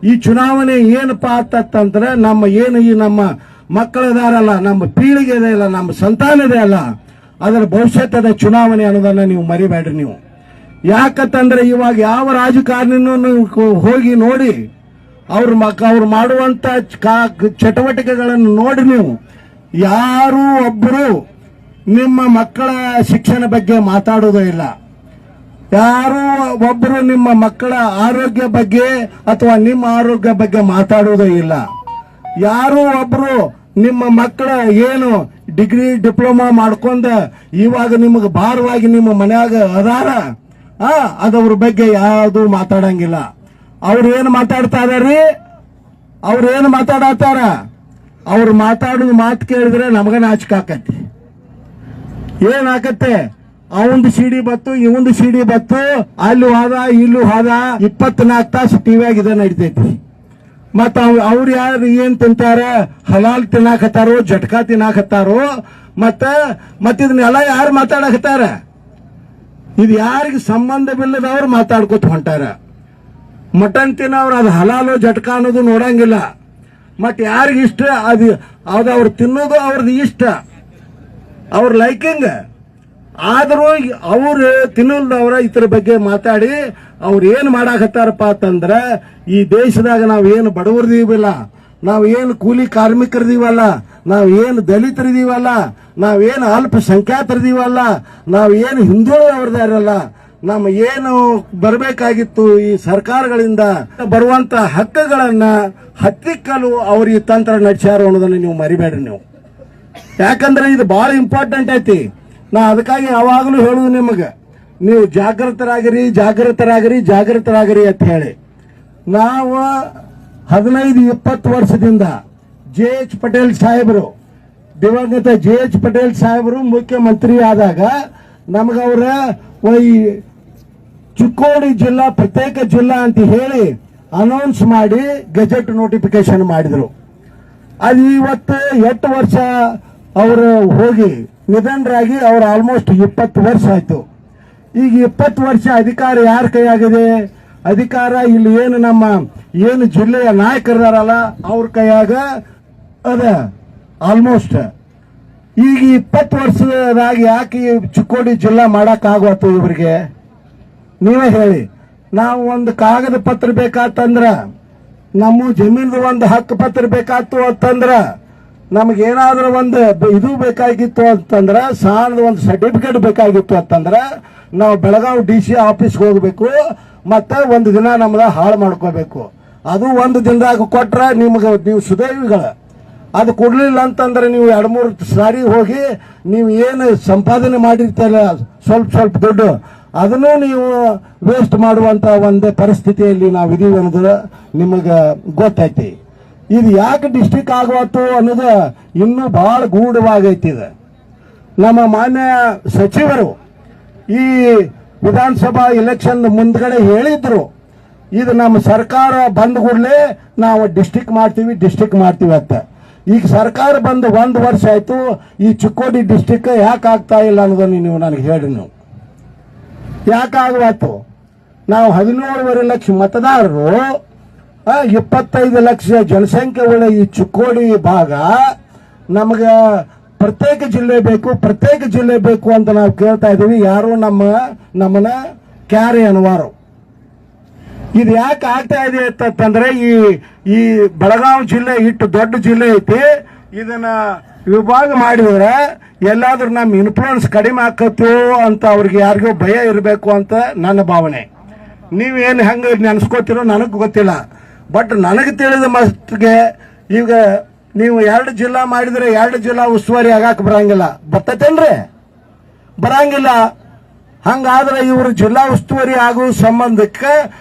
ಈ ಚುನಾವಣೆ ಏನಪ್ಪಾ ಅಂತಂದ್ರೆ ನಮ್ಮ ಮಕ್ಕಳದಾರಲ್ಲ, ನಮ್ಮ ಪೀಳಿಗೆ ಇದೆ ಅಲ್ಲ, ನಮ್ಮ ಸಂತಾನದೇ ಅಲ್ಲ, ಅದರ ಭವಿಷ್ಯದ ಚುನಾವಣೆ ಅನ್ನೋದನ್ನ ನೀವು ಮರಿಬೇಡ್ರಿ. ನೀವು ಯಾಕಂತಂದ್ರೆ ಇವಾಗ ಯಾವ ರಾಜಕಾರಣಿನೂ ಹೋಗಿ ನೋಡಿ ಅವ್ರು ಮಾಡುವಂತ ಚಟುವಟಿಕೆಗಳನ್ನು ನೋಡಿ ನೀವು ಯಾರು ಒಬ್ಬರು ನಿಮ್ಮ ಮಕ್ಕಳ ಶಿಕ್ಷಣ ಬಗ್ಗೆ ಮಾತಾಡೋದೇ ಇಲ್ಲ. ಯಾರು ಒಬ್ಬರು ನಿಮ್ಮ ಮಕ್ಕಳ ಆರೋಗ್ಯ ಬಗ್ಗೆ ಅಥವಾ ನಿಮ್ಮ ಆರೋಗ್ಯ ಬಗ್ಗೆ ಮಾತಾಡೋದೇ ಇಲ್ಲ. ಯಾರು ಒಬ್ಬರು ನಿಮ್ಮ ಮಕ್ಕಳ ಏನು ಡಿಗ್ರಿ ಡಿಪ್ಲೊಮಾ ಮಾಡ್ಕೊಂಡ ಇವಾಗ ನಿಮಗೆ ಭಾರವಾಗಿ ನಿಮ್ಮ ಮನ್ಯಾಗ ಅದಾರ ಅದವ್ರ ಬಗ್ಗೆ ಯಾವುದು ಮಾತಾಡಂಗಿಲ್ಲ. ಅವ್ರು ಏನು ಮಾತಾಡ್ತಾ ಇದಾರ್ರಿ? ಅವ್ರೇನು ಮಾತಾಡತ್ತಾರ? ಅವ್ರು ಮಾತಾಡೋದು ಮಾತು ಕೇಳಿದ್ರೆ ನಮಗ ನಾಚಿಕೆ ಆಕತಿ. ಏನಾಕತ್ತೆ? ಅವಂದು ಸಿಡಿ ಬತ್ತು, ಇವಂದು ಸಿಡಿ ಬತ್ತು, ಅಲ್ಲಿ ಹೋದ ಇಲ್ಲೂ ಹೋದ, 24 ತಾಸು ಟಿವಿಯಾಗ ಇದ ನಡಿತೈತಿ. ಮತ್ತ ಅವ್ರು ಯಾರು ಏನ್ ತಿಂತಾರ? ಹಲಾಲ್ ತಿನ್ನಾಕತ್ತಾರೋ, ಜಟ್ಕಾ ತಿನ್ನಾಕತ್ತಾರೋ, ಮತ್ತ ಇದನ್ನೆಲ್ಲ ಯಾರು ಮಾತಾಡಕತ್ತಾರ? ಇದು ಯಾರಿಗೆ ಸಂಬಂಧವಿಲ್ಲದವ್ರು ಮಾತಾಡ್ಕೊತ ಹೊಂಟಾರ. ಮಟನ್ ತಿನ್ನೋರು ಅದು ಹಲಾಲು ಜಟ್ಕಾ ಅನ್ನೋದು ನೋಡಂಗಿಲ್ಲ. ಮತ್ ಯಾರಿಗೆ ಇಷ್ಟ ಅದು ಅವ್ರು ತಿನ್ನೋದು ಅವ್ರದ್ದು ಇಷ್ಟ, ಅವ್ರ ಲೈಕಿಂಗ್. ಆದರೂ ಅವ್ರು ತಿನ್ನಲ್ದವ್ರ ಇತರ ಬಗ್ಗೆ ಮಾತಾಡಿ ಅವ್ರು ಏನ್ ಮಾಡಾಕತ್ತಾರಪ್ಪ ಅಂತಂದ್ರ ಈ ದೇಶದಾಗ ನಾವೇನು ಬಡವರದೀವಲ್ಲ, ನಾವೇನು ಕೂಲಿ ಕಾರ್ಮಿಕರದೀವಲ್ಲ, ನಾವೇನು ದಲಿತರಿದೀವಲ್ಲ, ನಾವೇನು ಅಲ್ಪಸಂಖ್ಯಾತರದೀವಲ್ಲ, ನಾವೇನು ಹಿಂದುಳಿದವ್ರದಾರಲ್ಲ, ನಮ್ಮ ಏನು ಬರಬೇಕಾಗಿತ್ತು ಈ ಸರ್ಕಾರಗಳಿಂದ ಬರುವಂತ ಹಕ್ಕುಗಳನ್ನ ಹತ್ತಿಕ್ಕಲು ಅವ್ರು ಈ ತಂತ್ರ ನಡೆಸ್ಯಾರ ಅನ್ನೋದನ್ನ ನೀವು ಮರಿಬೇಡ್ರಿ. ನೀವು ಯಾಕಂದ್ರೆ ಇದು ಬಹಳ ಇಂಪಾರ್ಟೆಂಟ್ ಐತಿ. ನಾ ಅದಕ್ಕಾಗಿ ಯಾವಾಗಲೂ ಹೇಳುದು ನಿಮಗೆ, ನೀವು ಜಾಗೃತರಾಗಿರಿ ಅಂತ ಹೇಳಿ. ನಾವು 15-20 ವರ್ಷದಿಂದ JH ಪಟೇಲ್ ಸಾಹೇಬರು, ದಿವಂಗತ JH ಪಟೇಲ್ ಸಾಹೇಬರು ಮುಖ್ಯಮಂತ್ರಿ ಆದಾಗ ನಮಗವ್ರ ಈ ಚಿಕ್ಕೋಡಿ ಜಿಲ್ಲಾ ಪ್ರತ್ಯೇಕ ಜಿಲ್ಲಾ ಅಂತ ಹೇಳಿ ಅನೌನ್ಸ್ ಮಾಡಿ ಗೆಜೆಟ್ ನೋಟಿಫಿಕೇಶನ್ ಮಾಡಿದ್ರು. ಅದು ಇವತ್ತು 8 ವರ್ಷ ಅವರು ಹೋಗಿ ನಿಧನರಾಗಿ ಅವ್ರು ಆಲ್ಮೋಸ್ಟ್ 20 ವರ್ಷ ಆಯ್ತು. ಈಗ 20 ವರ್ಷ ಅಧಿಕಾರ ಯಾರ ಕೈಯಾಗಿದೆ? ಅಧಿಕಾರ ಇಲ್ಲಿ ಏನು ಜಿಲ್ಲೆಯ ನಾಯಕರಿದಾರಲ್ಲ ಅವ್ರ ಕೈಯಾಗ ಅದ ಆಲ್ಮೋಸ್ಟ್. ಈಗ 20 ವರ್ಷದಾಗ ಯಾಕೆ ಚಿಕ್ಕೋಡಿ ಜಿಲ್ಲಾ ಮಾಡಕ್ ಆಗೋತು ಇವ್ರಿಗೆ? ನೀವೇ ಹೇಳಿ. ನಾವು ಒಂದು ಕಾಗದ ಪತ್ರ ಬೇಕಾತಂದ್ರ, ನಮ್ಮ ಜಮೀನ್ದು ಒಂದು ಹಕ್ಕು ಪತ್ರ ಬೇಕಾತು ಅಂತಂದ್ರ, ನಮಗೇನಾದ್ರೂ ಒಂದು ಇದು ಬೇಕಾಗಿತ್ತು ಅಂತಂದ್ರ, ಸಾಲದ ಒಂದು ಸರ್ಟಿಫಿಕೇಟ್ ಬೇಕಾಗಿತ್ತು ಅಂತಂದ್ರ ನಾವು ಬೆಳಗಾವಿ DC ಆಫೀಸ್ಗೆ ಹೋಗ್ಬೇಕು, ಮತ್ತೆ ಒಂದು ದಿನ ನಮ್ದ ಹಾಳು ಮಾಡ್ಕೋಬೇಕು. ಅದು ಒಂದು ದಿನದಾಗ ಕೊಟ್ರ ನೀವು ಸುದೈವಿಗಳ. ಅದು ಕೊಡ್ಲಿಲ್ಲ ಅಂತಂದ್ರೆ ನೀವು 2-3 ಸಾರಿ ಹೋಗಿ ನೀವು ಏನು ಸಂಪಾದನೆ ಮಾಡಿರ್ತಾರ ಸ್ವಲ್ಪ ದುಡ್ಡು, ಅದನ್ನು ನೀವು ವೇಸ್ಟ್ ಮಾಡುವಂತ ಒಂದು ಪರಿಸ್ಥಿತಿಯಲ್ಲಿ ನಾವು ಇದೀವಿ ಅನ್ನೋದು ನಿಮಗೆ ಗೊತ್ತೈತಿ. ಇದು ಯಾಕೆ ಡಿಸ್ಟಿಕ್ ಆಗುವತ್ತು ಅನ್ನೋದು ಇನ್ನೂ ಬಹಳ ಗೂಢವಾಗೈತಿ. ನಮ್ಮ ಮಾನ್ಯ ಸಚಿವರು ಈ ವಿಧಾನಸಭಾ ಎಲೆಕ್ಷನ್ ಮುಂದ್ಗಡೆ ಹೇಳಿದ್ರು, ಇದು ನಮ್ಮ ಸರ್ಕಾರ ಬಂದ ಕೂಡಲೇ ನಾವು ಡಿಸ್ಟಿಕ್ ಮಾಡ್ತೀವಿ ಅಂತ. ಈಗ ಸರ್ಕಾರ ಬಂದು 1 ವರ್ಷ ಆಯ್ತು, ಈ ಚಿಕ್ಕೋಡಿ ಡಿಸ್ಟಿಕ್ ಯಾಕೆ ಆಗ್ತಾ ಇಲ್ಲ ಅನ್ನೋದನ್ನು ನೀವು ನನಗೆ ಹೇಳಿ. ನೀವು ಯಾಕಾಗತ್ತು? ನಾವು 17.5 ಲಕ್ಷ ಮತದಾರರು, 25 ಲಕ್ಷ ಜನಸಂಖ್ಯೆ ಉಳ್ಳ ಈ ಚಿಕ್ಕೋಡಿ ಭಾಗ ನಮಗೆ ಪ್ರತ್ಯೇಕ ಜಿಲ್ಲೆ ಬೇಕು ಅಂತ ನಾವು ಕೇಳ್ತಾ ಇದೀವಿ. ಯಾರು ನಮ್ಮನ್ನ ಕ್ಯಾರೆ ಅನ್ನುವಾರು. ಇದು ಯಾಕೆ ಆಗ್ತಾ ಇದೆ ಅಂತಂದ್ರೆ ಈ ಬೆಳಗಾವಿ ಜಿಲ್ಲೆ ಇಟ್ಟು ದೊಡ್ಡ ಜಿಲ್ಲೆ ಐತಿ. ಇದನ್ನ ವಿಭಾಗ ಮಾಡಿದ್ರೆ ಎಲ್ಲಾದ್ರೂ ನಮ್ಮ ಇನ್ಫ್ಲೂಯೆನ್ಸ್ ಕಡಿಮೆ ಆಕತ್ತೋ ಅಂತ ಅವ್ರಿಗೆ ಯಾರಿಗೂ ಭಯ ಇರಬೇಕು ಅಂತ ನನ್ನ ಭಾವನೆ. ನೀವೇನು ಹೆಂಗ ನೆನ್ಸ್ಕೋತಿರೋ ನನಗೆ ಗೊತ್ತಿಲ್ಲ. ಬಟ್ ನನಗೆ ತಿಳಿದ ಮಟ್ಟಿಗೆ ಈಗ ನೀವು 2 ಜಿಲ್ಲಾ ಮಾಡಿದ್ರೆ 2 ಜಿಲ್ಲಾ ಉಸ್ತುವಾರಿ ಆಗಾಕ ಬರಂಗಿಲ್ಲ. ಬರ್ತೈತೇನ್ರಿ? ಬರಂಗಿಲ್ಲ. ಹಂಗಾದ್ರೆ ಇವರು ಜಿಲ್ಲಾ ಉಸ್ತುವಾರಿ ಆಗುವ ಸಂಬಂಧಕ್ಕೆ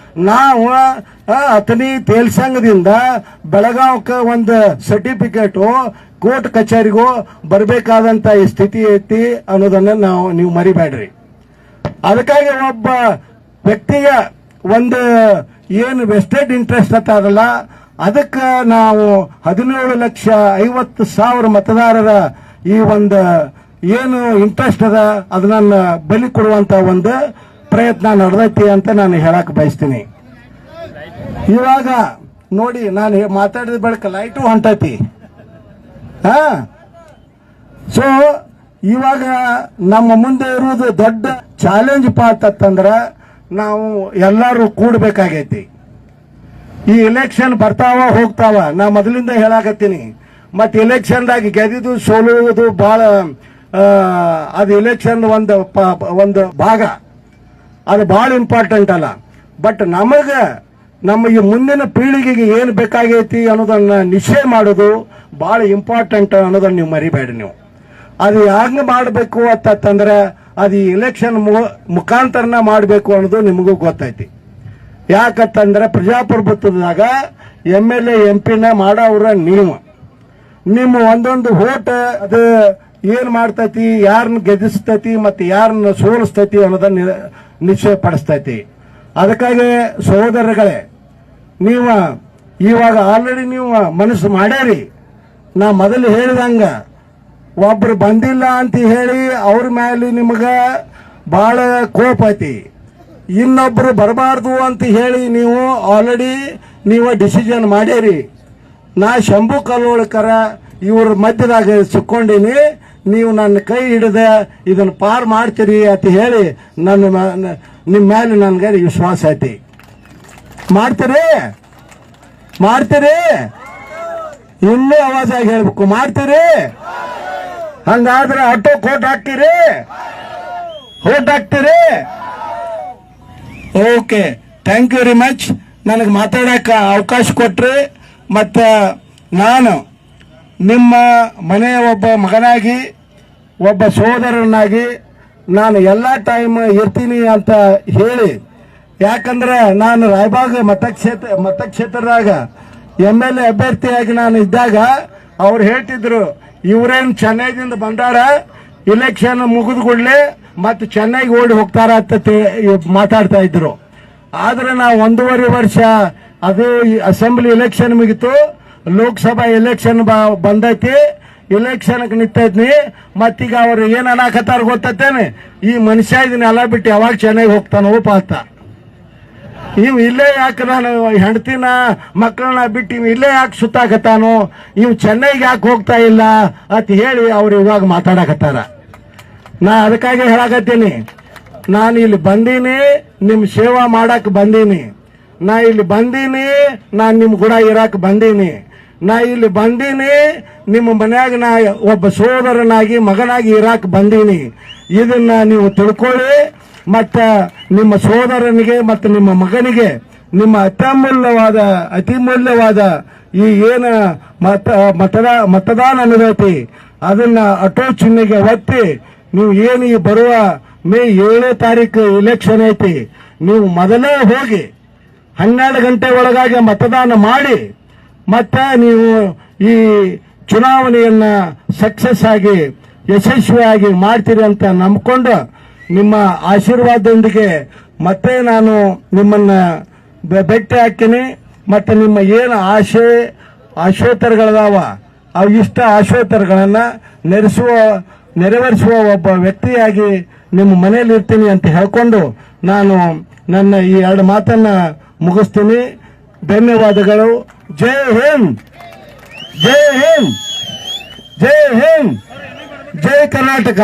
ನಾವು ಅತನಿ ತೇಲ್ಸಂಗದಿಂದ ಬೆಳಗಾವಕ್ಕೆ ಒಂದು ಸರ್ಟಿಫಿಕೇಟು ಕೋರ್ಟ್ ಕಚೇರಿಗೂ ಬರಬೇಕಾದಂತ ಈ ಸ್ಥಿತಿ ಐತಿ ಅನ್ನೋದನ್ನ ನೀವು ಮರಿಬೇಡ್ರಿ. ಅದಕ್ಕಾಗಿ ಒಬ್ಬ ವ್ಯಕ್ತಿಗೆ ಒಂದು ಏನು ವೆಸ್ಟೆಡ್ ಇಂಟ್ರೆಸ್ಟ್ ಅದಲ್ಲ, ಅದಕ್ಕೆ ನಾವು 17,50,000 ಮತದಾರರ ಈ ಒಂದು ಏನು ಇಂಟ್ರೆಸ್ಟ್ ಅದ ಅದನ್ನ ಬಲಿ ಕೊಡುವಂತ ಒಂದು ಪ್ರಯತ್ನ ನಡೆದೈತಿ ಅಂತ ನಾನು ಹೇಳಕ್ ಬಯಸ್ತೀನಿ. ಇವಾಗ ನೋಡಿ, ನಾನು ಮಾತಾಡಿದ ಬಳಿಕ ಲೈಟು ಹೊಂಟೈತಿ. ಸೊ ಇವಾಗ ನಮ್ಮ ಮುಂದೆ ಇರುವುದು ದೊಡ್ಡ ಚಾಲೆಂಜ್ ಪಾತ್ ಅಂತಂದ್ರ ನಾವು ಎಲ್ಲರೂ ಕೂಡಬೇಕಾಗೈತಿ. ಈ ಎಲೆಕ್ಷನ್ ಬರ್ತಾವ ಹೋಗ್ತಾವ, ನಾ ಮೊದಲಿಂದ ಹೇಳಾಕತ್ತೀನಿ. ಮತ್ತೆ ಎಲೆಕ್ಷನ್ದಾಗ ಗೆದ್ದಿದ್ದು ಸೋಲುವುದು ಬಹಳ ಅದು ಎಲೆಕ್ಷನ್ ಒಂದು ಭಾಗ, ಅದು ಬಹಳ ಇಂಪಾರ್ಟೆಂಟ್ ಅಲ್ಲ. ಬಟ್ ನಮ್ಮ ಈ ಮುಂದಿನ ಪೀಳಿಗೆಗೆ ಏನು ಬೇಕಾಗೈತಿ ಅನ್ನೋದನ್ನ ನಿಶ್ಚಯ ಮಾಡೋದು ಬಹಳ ಇಂಪಾರ್ಟೆಂಟ್ ಅನ್ನೋದನ್ನ ನೀವು ಮರಿಬೇಡಿ. ನೀವು ಅದು ಹೆಂಗ್ ಮಾಡಬೇಕು ಅಂತಂದ್ರೆ ಅದು ಈ ಎಲೆಕ್ಷನ್ ಮುಖಾಂತರನ ಮಾಡಬೇಕು ಅನ್ನೋದು ನಿಮಗೂ ಗೊತ್ತೈತಿ. ಯಾಕಂತಂದ್ರೆ ಪ್ರಜಾಪ್ರಭುತ್ವದಾಗ MLA MP ಮಾಡೋರ ನಿಮ್ಮ ಒಂದೊಂದು ವೋಟ್ ಅದು ಏನ್ ಮಾಡ್ತೈತಿ, ಯಾರನ್ನ ಗೆದಿಸ್ತೈತಿ ಮತ್ತೆ ಯಾರನ್ನ ಸೋಲಿಸ್ತೈತಿ ಅನ್ನೋದನ್ನ ನಿಶ್ಚಯ ಪಡಿಸ್ತೈತಿ. ಅದಕ್ಕಾಗಿ ಸಹೋದರಗಳೇ, ನೀವು ಇವಾಗ ಆಲ್ರೆಡಿ ನೀವು ಮನಸ್ಸು ಮಾಡ್ಯಾರಿ. ನಾ ಮೊದಲು ಹೇಳಿದಂಗ ಒಬ್ರು ಬಂದಿಲ್ಲ ಅಂತ ಹೇಳಿ ಅವ್ರ ಮೇಲೆ ನಿಮಗ ಬಹಳ ಕೋಪ ಐತಿ. ಇನ್ನೊಬ್ರು ಬರಬಾರ್ದು ಅಂತ ಹೇಳಿ ನೀವು ಆಲ್ರೆಡಿ ಡಿಸಿಷನ್ ಮಾಡ್ಯಾರಿ. ನಾ ಶಂಭು ಕಲ್ಲೋಳಕರ ಇವ್ರ ಮಧ್ಯದಾಗ ಸಿಕ್ಕೊಂಡಿನಿ, ನೀವು ನನ್ನ ಕೈ ಹಿಡಿದ ಇದನ್ನ ಪಾರ್ ಮಾಡ್ತೀರಿ ಅಂತ ಹೇಳಿ ನಿಮ್ಮ ಮೇಲೆ ನನ್ಗೆ ವಿಶ್ವಾಸ ಐತಿ. ಮಾಡ್ತೀರಿ ಇನ್ನೂ ಆವಾಜ್ ಆಗಿ ಹೇಳ್ಬೇಕು, ಮಾಡ್ತೀರಿ? ಹಂಗಾದ್ರೆ ಆಟೋ ಕೋಟ್ ಹಾಕ್ತೀರಿ? Okay, thank you very much. ನನಗೆ ಮಾತಾಡಕ ಅವಕಾಶ ಕೊಟ್ರಿ. ಮತ್ತು ನಾನು ನಿಮ್ಮ ಮನೆಯ ಒಬ್ಬ ಮಗನಾಗಿ, ಒಬ್ಬ ಸಹೋದರನಾಗಿ ನಾನು ಎಲ್ಲ ಟೈಮ್ ಇರ್ತೀನಿ ಅಂತ ಹೇಳಿ, ಯಾಕಂದ್ರೆ ನಾನು ರಾಯಬಾಗ್ ಮತಕ್ಷೇತ್ರದಾಗ MLA ಅಭ್ಯರ್ಥಿಯಾಗಿ ನಾನು ಇದ್ದಾಗ ಅವ್ರು ಹೇಳ್ತಿದ್ರು, ಇವರೇನು ಚೆನ್ನೈದಿಂದ ಬಂದಾರ, ಇಲೆಕ್ಷನ್ ಮುಗಿದ ಕೂಡಲೇ ಮತ್ತೆ ಚೆನ್ನೈಗೆ ಓಡಿ ಹೋಗ್ತಾರ ಅಂತ ಮಾತಾಡ್ತಾ ಇದ್ರು. ಆದ್ರೆ ನಾವು 1.5 ವರ್ಷ ಅದು ಅಸೆಂಬ್ಲಿ ಎಲೆಕ್ಷನ್ ಮುಗಿತು, ಲೋಕಸಭಾ ಎಲೆಕ್ಷನ್ ಬಂದೈತಿ, ಎಲೆಕ್ಷನ್ ನಿಂತೈತಿ. ಮತ್ತೀಗ ಅವ್ರು ಏನ್ ಅನ್ನಕತ್ತಾರ ಗೊತ್ತೇನೆ, ಈ ಮನುಷ್ಯ ಇದನ್ನೆಲ್ಲ ಬಿಟ್ಟು ಯಾವಾಗ ಚೆನ್ನೈಗೆ ಹೋಗ್ತಾನೋ ಪಾತ, ಇವ್ ಇಲ್ಲೇ ಯಾಕೆ ನಾನು ಹೆಂಡತಿನ ಮಕ್ಕಳನ್ನ ಬಿಟ್ಟು ಇವ್ ಇಲ್ಲೇ ಯಾಕೆ ಸುತ್ತಾಕತ್ತಾನೋ, ಇವ್ ಚೆನ್ನೈಗೆ ಯಾಕೆ ಹೋಗ್ತಾ ಇಲ್ಲ ಅಂತ ಹೇಳಿ ಅವ್ರು ಇವಾಗ ಮಾತಾಡಕತ್ತಾರ. ನಾ ಅದಕ್ಕಾಗಿ ಹೇಳಕತ್ತೀನಿ, ನಾನು ಇಲ್ಲಿ ಬಂದೀನಿ, ನಿಮ್ ಸೇವಾ ಮಾಡಕ್ ಬಂದೀನಿ. ನಾ ಇಲ್ಲಿ ಬಂದೀನಿ, ನಾನು ನಿಮ್ ಕೂಡ ಇರಾಕ್ ಬಂದೀನಿ. ನಾ ಇಲ್ಲಿ ಬಂದೀನಿ, ನಿಮ್ಮ ಮನ್ಯಾಗ ನಾ ಒಬ್ಬ ಸೋದರನಾಗಿ ಮಗನಾಗಿ ಇರಾಕ್ ಬಂದೀನಿ. ಇದನ್ನ ನೀವು ತಿಳ್ಕೊಳ್ಳಿ. ಮತ್ತ ನಿಮ್ಮ ಸೋದರನಿಗೆ ಮತ್ತು ನಿಮ್ಮ ಮಗನಿಗೆ ನಿಮ್ಮ ಅತಿ ಮೂಲ್ಯವಾದ ಈ ಏನ ಮತದಾನ ಅನ್ನೋದೈತಿ ಅದನ್ನ ಅಟೋ ಚಿಹ್ನೆಗೆ ಒತ್ತಿ ನೀವು ಏನು ಈ ಬರುವ ಮೇ 7ನೇ ತಾರೀಕು ಎಲೆಕ್ಷನ್ ಐತಿ, ನೀವು ಮೊದಲೇ ಹೋಗಿ 12 ಗಂಟೆ ಒಳಗಾಗಿ ಮತದಾನ ಮಾಡಿ ಮತ್ತೆ ನೀವು ಈ ಚುನಾವಣೆಯನ್ನ ಸಕ್ಸಸ್ ಆಗಿ ಯಶಸ್ವಿಯಾಗಿ ಮಾಡ್ತೀರಿ ಅಂತ ನಂಬಿಕೊಂಡು ನಿಮ್ಮ ಆಶೀರ್ವಾದದೊಂದಿಗೆ ಮತ್ತೆ ನಾನು ನಿಮ್ಮನ್ನ ಭೇಟಿ ಹಾಕ್ತೀನಿ. ಮತ್ತೆ ನಿಮ್ಮ ಏನು ಆಶೋತ್ತರಗಳದಾವ ಅವು ಇಷ್ಟ ಆಶೋತ್ತರಗಳನ್ನ ನೆರವೇರಿಸುವ ಒಬ್ಬ ವ್ಯಕ್ತಿಯಾಗಿ ನಿಮ್ಮ ಮನೆಯಲ್ಲಿ ಇರ್ತೀನಿ ಅಂತ ಹೇಳ್ಕೊಂಡು ನಾನು ನನ್ನ ಈ 2 ಮಾತನ್ನ ಮುಗಿಸ್ತೀನಿ. ಧನ್ಯವಾದಗಳು. ಜೈ ಹಿಂದ್, ಜೈ ಹಿಂದ್, ಜೈ ಹಿಂದ್, ಜೈ ಕರ್ನಾಟಕ.